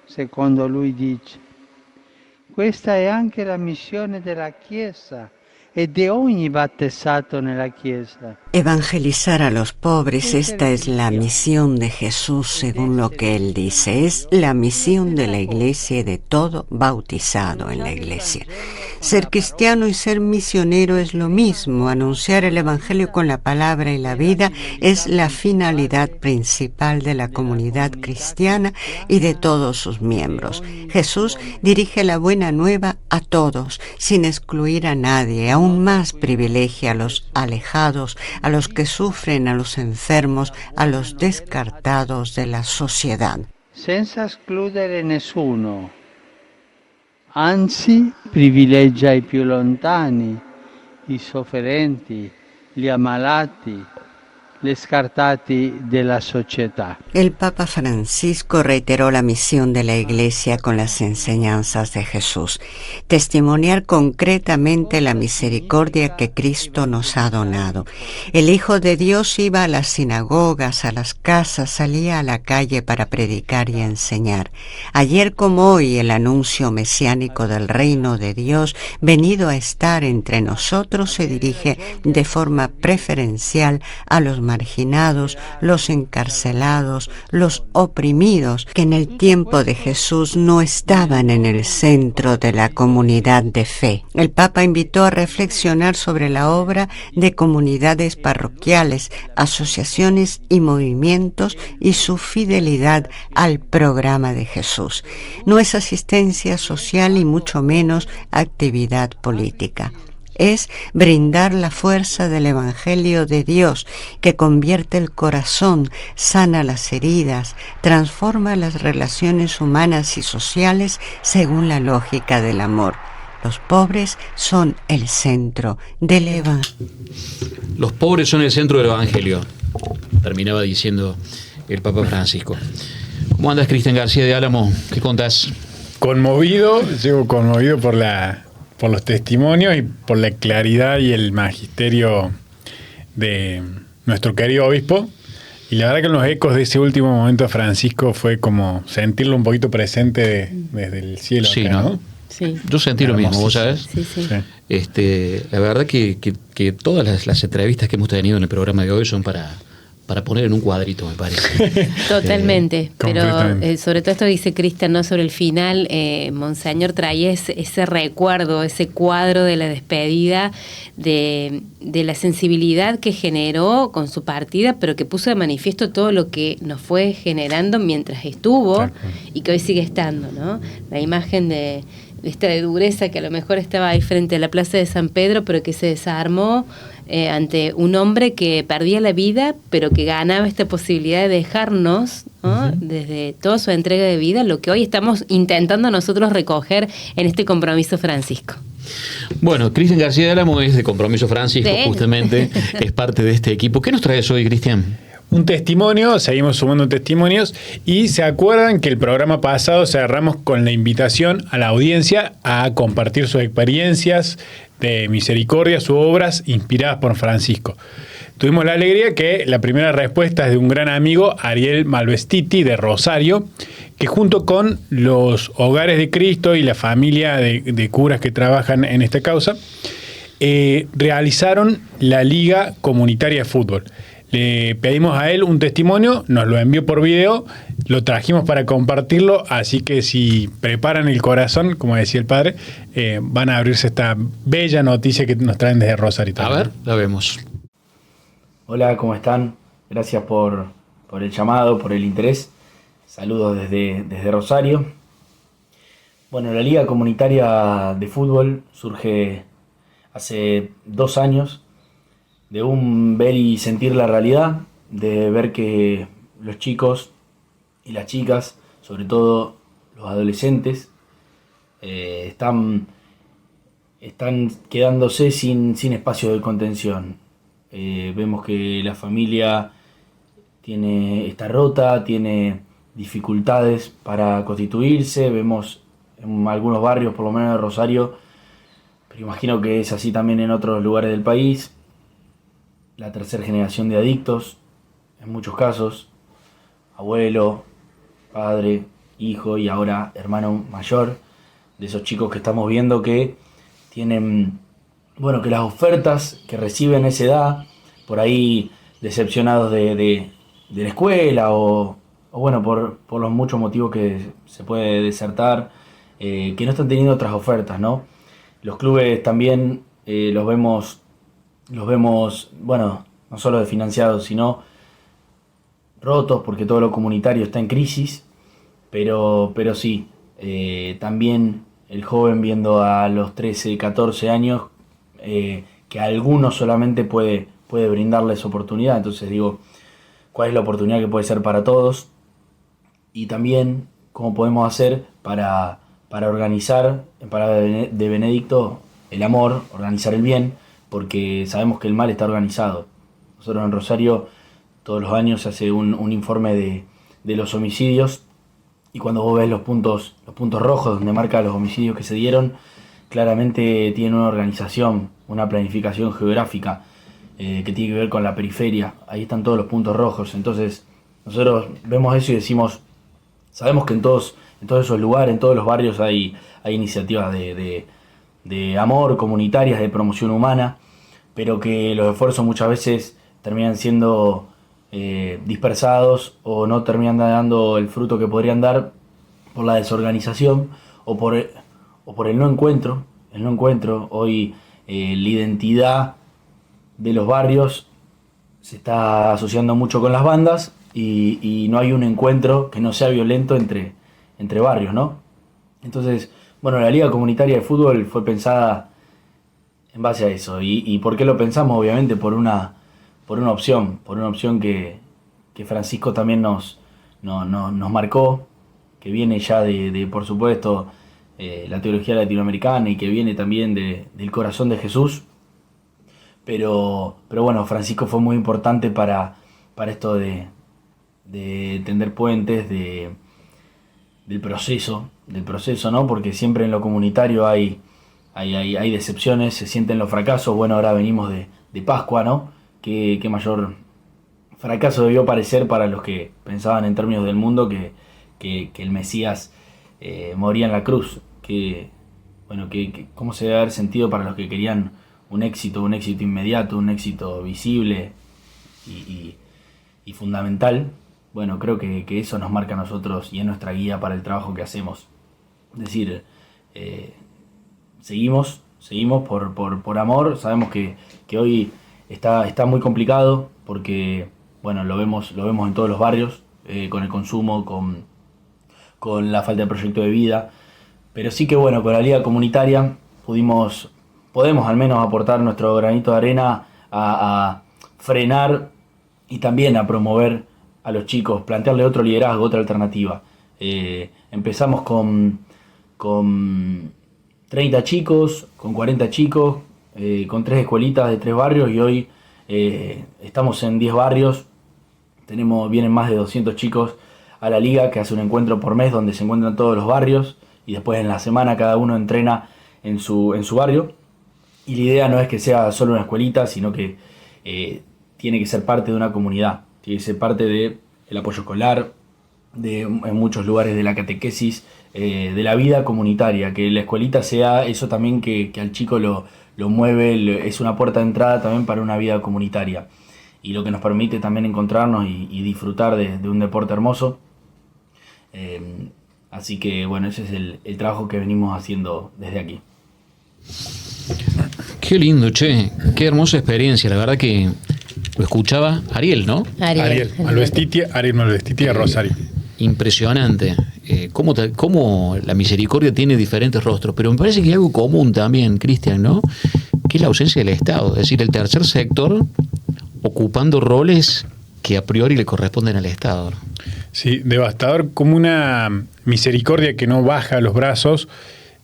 Speaker 9: secondo lui dice. Questa è anche la missione della Chiesa e di ogni battezzato nella Chiesa.
Speaker 10: Evangelizar a los pobres, esta es la misión de Jesús, según lo que él dice. Es la misión de la Iglesia y de todo bautizado en la Iglesia. Ser cristiano y ser misionero es lo mismo. Anunciar el Evangelio con la palabra y la vida es la finalidad principal de la comunidad cristiana y de todos sus miembros. Jesús dirige la buena nueva a todos, sin excluir a nadie. Aún más privilegia a los alejados, a los que sufren, a los enfermos, a los descartados de la sociedad.
Speaker 9: Senza escludere nessuno. Anzi, privilegia i più lontani, i sofferenti, gli ammalati, gli scartati della società.
Speaker 10: El Papa Francisco reiteró la misión de la Iglesia con las enseñanzas de Jesús: testimoniar concretamente la misericordia que Cristo nos ha donado. El Hijo de Dios iba a las sinagogas, a las casas, salía a la calle para predicar y enseñar. Ayer como hoy, el anuncio mesiánico del reino de Dios, venido a estar entre nosotros, se dirige de forma preferencial a los marginados, los encarcelados, los oprimidos, que en el tiempo de Jesús no estaban en el centro de la comunidad de fe. El Papa invitó a reflexionar sobre la obra de comunidades parroquiales, asociaciones y movimientos y su fidelidad al programa de Jesús. No es asistencia social y mucho menos actividad política. Es brindar la fuerza del Evangelio de Dios, que convierte el corazón, sana las heridas, transforma las relaciones humanas y sociales según la lógica del amor. Los pobres son el centro del Evangelio.
Speaker 3: Los pobres son el centro del Evangelio, terminaba diciendo el Papa Francisco. ¿Cómo andas, Cristian García de Álamo? ¿Qué contás?
Speaker 11: Llego conmovido por los testimonios y por la claridad y el magisterio de nuestro querido obispo. Y la verdad que en los ecos de ese último momento Francisco fue como sentirlo un poquito presente desde el cielo.
Speaker 3: Sí,
Speaker 11: acá,
Speaker 3: ¿no? Sí. Yo sentí lo mismo, ¿vos sabés?
Speaker 2: Sí, sí.
Speaker 3: La verdad que todas las entrevistas que hemos tenido en el programa de hoy son para poner en un cuadrito, me parece.
Speaker 2: Totalmente, pero sobre todo esto que dice Cristian, ¿no? Sobre el final, Monseñor traía ese recuerdo, ese cuadro de la despedida, de la sensibilidad que generó con su partida, pero que puso de manifiesto todo lo que nos fue generando mientras estuvo y que hoy sigue estando, ¿no? La imagen de esta de dureza que a lo mejor estaba ahí frente a la plaza de San Pedro, pero que se desarmó ante un hombre que perdía la vida, pero que ganaba esta posibilidad de dejarnos, ¿no? Desde toda su entrega de vida, lo que hoy estamos intentando nosotros recoger en este Compromiso Francisco.
Speaker 3: Bueno, Cristian García de Álamo es de Compromiso Francisco,
Speaker 2: Sí.
Speaker 3: justamente, es parte de este equipo. ¿Qué nos traes hoy, Cristian?
Speaker 11: Un testimonio, seguimos sumando testimonios, y se acuerdan que el programa pasado cerramos con la invitación a la audiencia a compartir sus experiencias de misericordia, sus obras inspiradas por Francisco. Tuvimos la alegría que la primera respuesta es de un gran amigo, Ariel Malvestiti, de Rosario, que junto con los Hogares de Cristo y la familia de curas que trabajan en esta causa, realizaron la Liga Comunitaria de Fútbol. Le pedimos a él un testimonio, nos lo envió por video, lo trajimos para compartirlo, así que si preparan el corazón, como decía el padre, van a abrirse esta bella noticia que nos traen desde Rosario.
Speaker 3: A ver, la vemos.
Speaker 12: Hola, ¿cómo están? Gracias por el llamado, por el interés. Saludos desde Rosario. Bueno, la Liga Comunitaria de Fútbol surge hace 2 años de un ver y sentir la realidad, de ver que los chicos y las chicas, sobre todo los adolescentes, están quedándose sin espacio de contención. Vemos que la familia está rota, tiene dificultades para constituirse. Vemos en algunos barrios, por lo menos de Rosario, pero imagino que es así también en otros lugares del país, la tercera generación de adictos, en muchos casos, abuelo, padre, hijo y ahora hermano mayor, de esos chicos que estamos viendo que tienen, bueno, que las ofertas que reciben a esa edad, por ahí decepcionados de la escuela o bueno, por los muchos motivos que se puede desertar, que no están teniendo otras ofertas, ¿no? Los clubes también los vemos, bueno, no solo desfinanciados, sino rotos, porque todo lo comunitario está en crisis, pero sí, también el joven viendo a los 13, 14 años, que a algunos solamente puede brindarles oportunidad. Entonces digo, ¿cuál es la oportunidad que puede ser para todos? Y también, ¿cómo podemos hacer para organizar, en palabras de Benedicto, el amor, organizar el bien? Porque sabemos que el mal está organizado. Nosotros en Rosario todos los años se hace un informe de los homicidios, y cuando vos ves los puntos rojos donde marca los homicidios que se dieron, claramente tiene una organización, una planificación geográfica que tiene que ver con la periferia. Ahí están todos los puntos rojos. Entonces nosotros vemos eso y decimos, sabemos que en todos esos lugares, en todos los barrios hay iniciativas de amor, comunitarias, de promoción humana, pero que los esfuerzos muchas veces terminan siendo dispersados o no terminan dando el fruto que podrían dar por la desorganización o por el no encuentro. Hoy la identidad de los barrios se está asociando mucho con las bandas y no hay un encuentro que no sea violento entre barrios, ¿no? Entonces, bueno, la Liga Comunitaria de Fútbol fue pensada en base a eso. ¿Y por qué lo pensamos? Obviamente por una opción que Francisco también nos marcó, que viene ya de por supuesto, la teología latinoamericana y que viene también del corazón de Jesús. Pero bueno, Francisco fue muy importante para esto de tender puentes, del proceso, ¿no? Porque siempre en lo comunitario hay decepciones, se sienten los fracasos. Bueno, ahora venimos de Pascua, ¿no? Qué mayor fracaso debió parecer para los que pensaban en términos del mundo que el Mesías moría en la cruz. ¿Cómo se debe haber sentido para los que querían un éxito inmediato, un éxito visible y fundamental? Bueno, creo que eso nos marca a nosotros y es nuestra guía para el trabajo que hacemos. Es decir, seguimos por amor. Sabemos que hoy está muy complicado porque, bueno, lo vemos en todos los barrios, con el consumo, con la falta de proyecto de vida. Pero sí que, bueno, con la Liga Comunitaria podemos al menos aportar nuestro granito de arena a frenar y también a promover a los chicos, plantearle otro liderazgo, otra alternativa. Empezamos con 30 chicos, con 40 chicos, con 3 escuelitas de 3 barrios y hoy estamos en 10 barrios. Vienen más de 200 chicos a la liga que hace un encuentro por mes donde se encuentran todos los barrios y después en la semana cada uno entrena en su barrio. Y la idea no es que sea solo una escuelita, sino que tiene que ser parte de una comunidad, tiene que ser parte del apoyo escolar, en muchos lugares de la catequesis, de la vida comunitaria, que la escuelita sea eso también que al chico lo mueve, es una puerta de entrada también para una vida comunitaria. Y lo que nos permite también encontrarnos y disfrutar de un deporte hermoso. Así que bueno, ese es el trabajo que venimos haciendo desde aquí.
Speaker 3: Qué lindo, che, qué hermosa experiencia, la verdad que lo escuchaba Ariel, ¿no?
Speaker 11: Ariel Malvestiti de Rosario.
Speaker 3: Impresionante, cómo la misericordia tiene diferentes rostros, pero me parece que hay algo común también, Cristian, ¿no? Que es la ausencia del Estado, es decir, el tercer sector ocupando roles que a priori le corresponden al Estado.
Speaker 11: Sí, devastador, como una misericordia que no baja los brazos.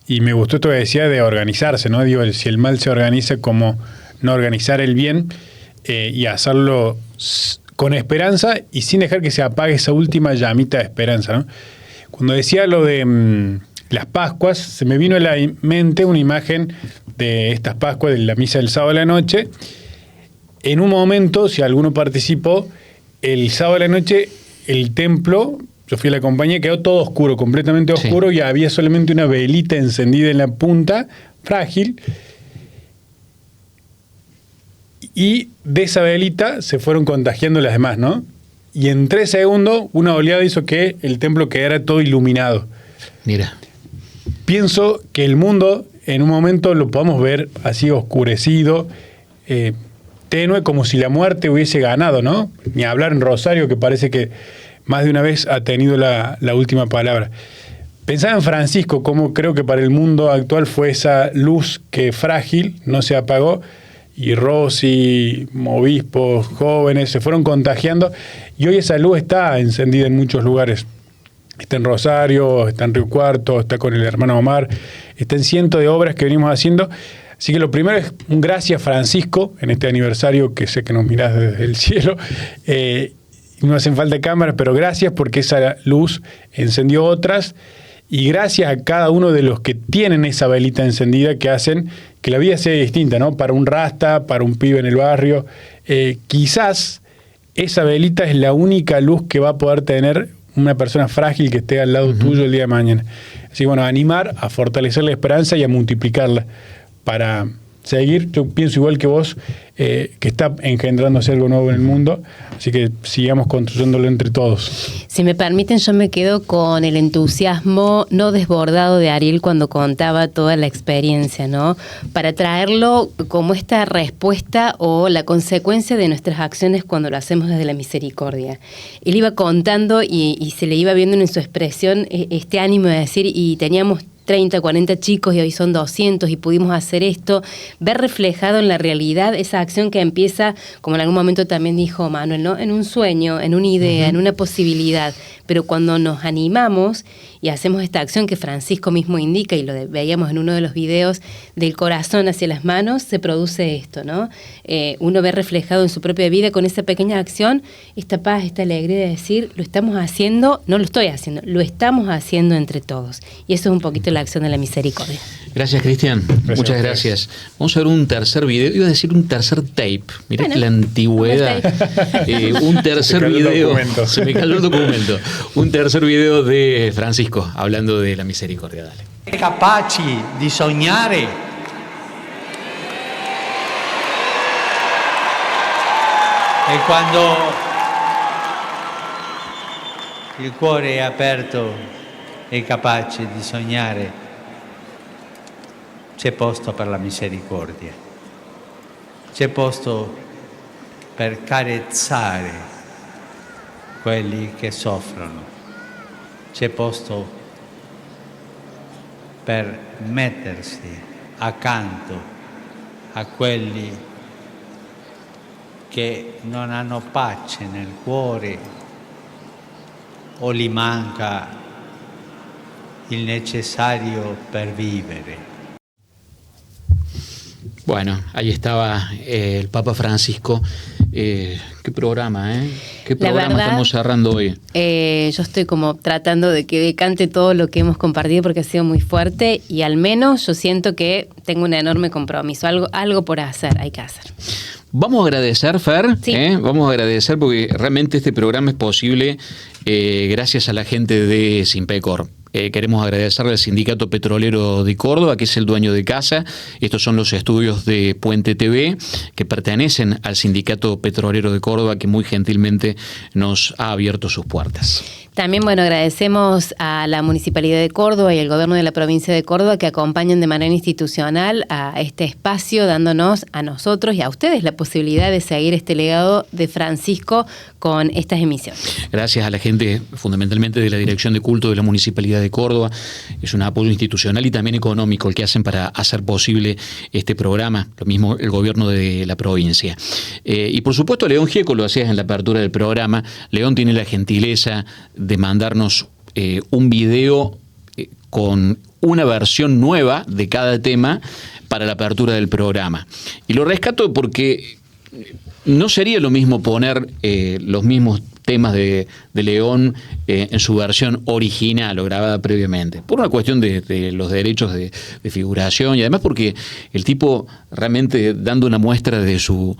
Speaker 11: Y me gustó esto que decía de organizarse, ¿no? Digo, si el mal se organiza, como no organizar el bien y hacerlo con esperanza y sin dejar que se apague esa última llamita de esperanza, ¿no? Cuando decía lo de las Pascuas, se me vino a la mente una imagen de estas Pascuas, de la misa del sábado a la noche. En un momento, si alguno participó, el sábado a la noche, el templo, yo fui a la compañía, quedó todo oscuro, completamente oscuro, sí. Y había solamente una velita encendida en la punta, frágil. Y de esa velita se fueron contagiando las demás, ¿no? Y en 3 segundos, una oleada hizo que el templo quedara todo iluminado.
Speaker 3: Mira.
Speaker 11: Pienso que el mundo, en un momento, lo podemos ver así oscurecido, tenue, como si la muerte hubiese ganado, ¿no? Ni hablar en Rosario, que parece que más de una vez ha tenido la última palabra. Pensaba en Francisco, como creo que para el mundo actual fue esa luz que frágil, no se apagó, y Rosy, obispos, jóvenes, se fueron contagiando, y hoy esa luz está encendida en muchos lugares. Está en Rosario, está en Río Cuarto, está con el hermano Omar, está en cientos de obras que venimos haciendo. Así que lo primero es un gracias, Francisco, en este aniversario que sé que nos mirás desde el cielo. No hacen falta cámaras, pero gracias porque esa luz encendió otras. Y gracias a cada uno de los que tienen esa velita encendida que hacen que la vida sea distinta, ¿no? Para un rasta, para un pibe en el barrio. Quizás esa velita es la única luz que va a poder tener una persona frágil que esté al lado tuyo el día de mañana. Así que bueno, animar a fortalecer la esperanza y a multiplicarla para seguir. Yo pienso igual que vos, que está engendrándose algo nuevo en el mundo, así que sigamos construyéndolo entre todos.
Speaker 2: Si me permiten, yo me quedo con el entusiasmo no desbordado de Ariel cuando contaba toda la experiencia, ¿no? Para traerlo como esta respuesta o la consecuencia de nuestras acciones cuando lo hacemos desde la misericordia. Él iba contando y se le iba viendo en su expresión este ánimo de decir, y teníamos 30, 40 chicos y hoy son 200 y pudimos hacer esto, ver reflejado en la realidad esa acción que empieza, como en algún momento también dijo Manuel, ¿no? En un sueño, en una idea, en una posibilidad, pero cuando nos animamos y hacemos esta acción que Francisco mismo indica, y lo veíamos en uno de los videos, del corazón hacia las manos, se produce esto, ¿no? Uno ve reflejado en su propia vida con esa pequeña acción, esta paz, esta alegría de decir, lo estamos haciendo, no lo estoy haciendo, lo estamos haciendo entre todos. Y eso es un poquito la acción de la misericordia.
Speaker 3: Gracias, Cristian. Muchas gracias. Vamos a ver un tercer video, iba a decir un tercer tape. Mirá que la antigüedad. Un tercer video. Se me cayó el documento. Un tercer video de Francisco hablando de la misericordia. Dale.
Speaker 6: Capaci di sognare. E quando il cuore è aperto e capace di sognare, c'è posto per la misericordia, c'è posto per carezzare quelli che soffrono, c'è posto per mettersi accanto a quelli che non hanno pace nel cuore o gli manca il necessario per vivere.
Speaker 3: Bueno, ahí estaba el Papa Francisco. Qué programa, ¿eh? Qué programa estamos cerrando hoy.
Speaker 2: Yo estoy como tratando de que decante todo lo que hemos compartido porque ha sido muy fuerte y al menos yo siento que tengo un enorme compromiso, algo por hacer, hay que hacer.
Speaker 3: Vamos a agradecer, Fer,
Speaker 2: sí.
Speaker 3: Vamos a agradecer porque realmente este programa es posible gracias a la gente de Simpecor. Queremos agradecerle al Sindicato Petrolero de Córdoba, que es el dueño de casa. Estos son los estudios de Puente TV, que pertenecen al Sindicato Petrolero de Córdoba, que muy gentilmente nos ha abierto sus puertas.
Speaker 2: También, bueno, agradecemos a la Municipalidad de Córdoba y al Gobierno de la Provincia de Córdoba que acompañan de manera institucional a este espacio, dándonos a nosotros y a ustedes la posibilidad de seguir este legado de Francisco con estas emisiones.
Speaker 3: Gracias a la gente, fundamentalmente de la Dirección de Culto de la Municipalidad de Córdoba. Es un apoyo institucional y también económico el que hacen para hacer posible este programa. Lo mismo el Gobierno de la provincia. Y por supuesto, León Gieco, lo hacías en la apertura del programa. León tiene la gentileza de mandarnos un video con una versión nueva de cada tema para la apertura del programa. Y lo rescato porque no sería lo mismo poner los mismos temas de León en su versión original o grabada previamente, por una cuestión de los derechos de figuración y además porque el tipo realmente dando una muestra de su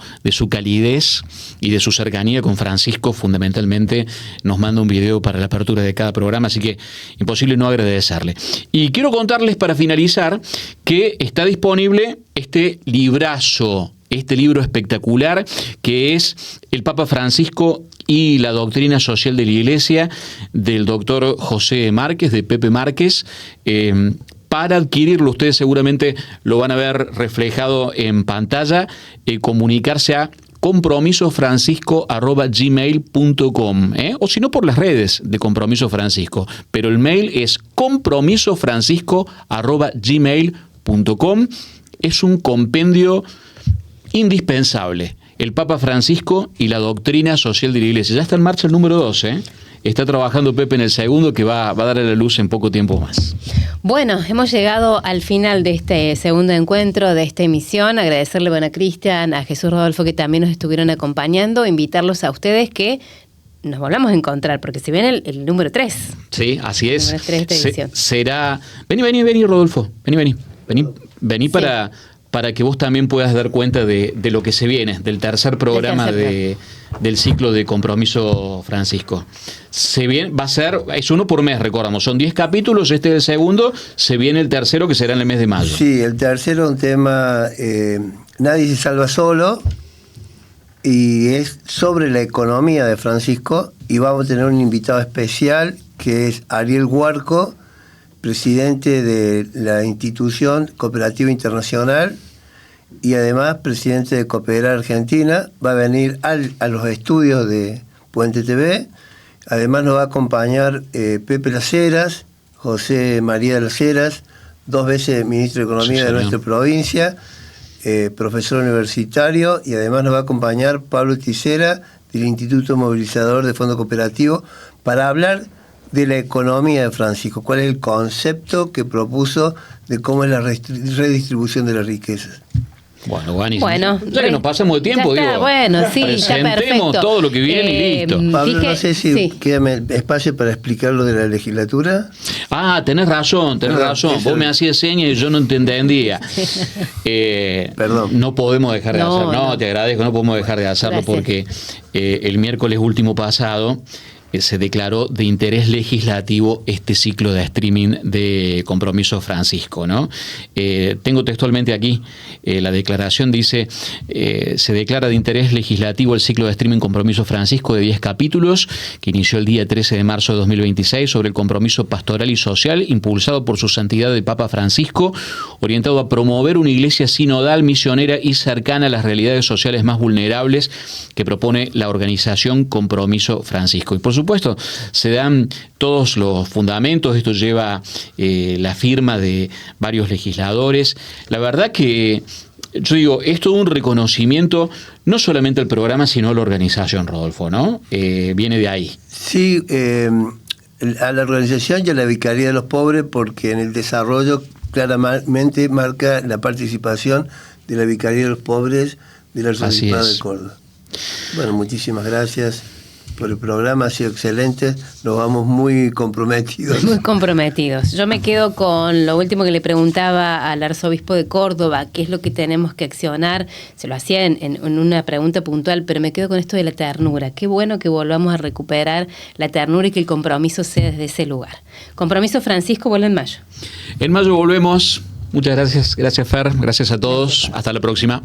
Speaker 3: calidez y de su cercanía con Francisco, fundamentalmente nos manda un video para la apertura de cada programa, así que imposible no agradecerle. Y quiero contarles para finalizar que está disponible este librazo, este libro espectacular que es El Papa Francisco y la doctrina social de la Iglesia, del doctor José Márquez, de Pepe Márquez. Para adquirirlo, ustedes seguramente lo van a ver reflejado en pantalla, comunicarse a compromisofrancisco@gmail.com, o si no por las redes de Compromiso Francisco, pero el mail es compromisofrancisco@gmail.com. Es un compendio indispensable. El Papa Francisco y la doctrina social de la Iglesia. Ya está en marcha el número 2, Está trabajando Pepe en el segundo, que va a dar a la luz en poco tiempo más.
Speaker 2: Bueno, hemos llegado al final de este segundo encuentro, de esta emisión. Agradecerle, a Cristian, a Jesús Rodolfo, que también nos estuvieron acompañando. Invitarlos a ustedes que nos volvamos a encontrar, porque si ven el número 3.
Speaker 3: Sí, así es.
Speaker 2: El número 3 de esta edición.
Speaker 3: Será... Vení, Rodolfo. Vení para que vos también puedas dar cuenta de lo que se viene, del tercer programa del ciclo de Compromiso Francisco. Es uno por mes, recordamos, son 10 capítulos, este es el segundo, se viene el tercero que será en el mes de mayo.
Speaker 4: Sí, el tercero es un tema, Nadie se salva solo, y es sobre la economía de Francisco, y vamos a tener un invitado especial que es Ariel Huarco, presidente de la institución Cooperativa Internacional y además presidente de Cooperar Argentina. Va a venir a los estudios de Puente TV. Además nos va a acompañar Pepe Las Heras, José María de Las Heras, 2 veces ministro de Economía de nuestra provincia, profesor universitario, y además nos va a acompañar Pablo Tisera del Instituto Movilizador de Fondo Cooperativo para hablar de la economía de Francisco, cuál es el concepto que propuso de cómo es la redistribución de las riquezas.
Speaker 3: Bueno, ya que nos pasamos de tiempo,
Speaker 2: está, sí,
Speaker 3: presentemos todo lo que viene y listo.
Speaker 4: Pablo, no sé si queda espacio para explicar lo de la legislatura.
Speaker 3: Tenés razón. Vos me hacías señas y yo no te entendía.
Speaker 4: Perdón.
Speaker 3: No podemos dejar de hacerlo. No, te agradezco, no podemos dejar de hacerlo. Gracias. Porque el miércoles último pasado se declaró de interés legislativo este ciclo de streaming de Compromiso Francisco, ¿no? Tengo textualmente aquí, la declaración dice, se declara de interés legislativo el ciclo de streaming Compromiso Francisco de 10 capítulos, que inició el día 13 de marzo de 2026, sobre el compromiso pastoral y social impulsado por su santidad el Papa Francisco, orientado a promover una iglesia sinodal, misionera y cercana a las realidades sociales más vulnerables que propone la organización Compromiso Francisco. Y por supuesto, se dan todos los fundamentos, esto lleva la firma de varios legisladores. La verdad que yo digo, es todo un reconocimiento, no solamente al programa, sino a la organización, Rodolfo, ¿no? Viene de ahí.
Speaker 4: Sí, a la organización y a la Vicaría de los Pobres, porque en el desarrollo claramente marca la participación de la Vicaría de los Pobres del Arzobispado de Córdoba. Bueno, muchísimas gracias por el programa, ha sido excelente, nos vamos muy comprometidos.
Speaker 2: Muy comprometidos. Yo me quedo con lo último que le preguntaba al arzobispo de Córdoba, qué es lo que tenemos que accionar. Se lo hacía en una pregunta puntual, pero me quedo con esto de la ternura. Qué bueno que volvamos a recuperar la ternura y que el compromiso sea desde ese lugar. Compromiso Francisco vuelve en mayo.
Speaker 3: En mayo volvemos. Muchas gracias. Gracias, Fer. Gracias a todos. Hasta la próxima.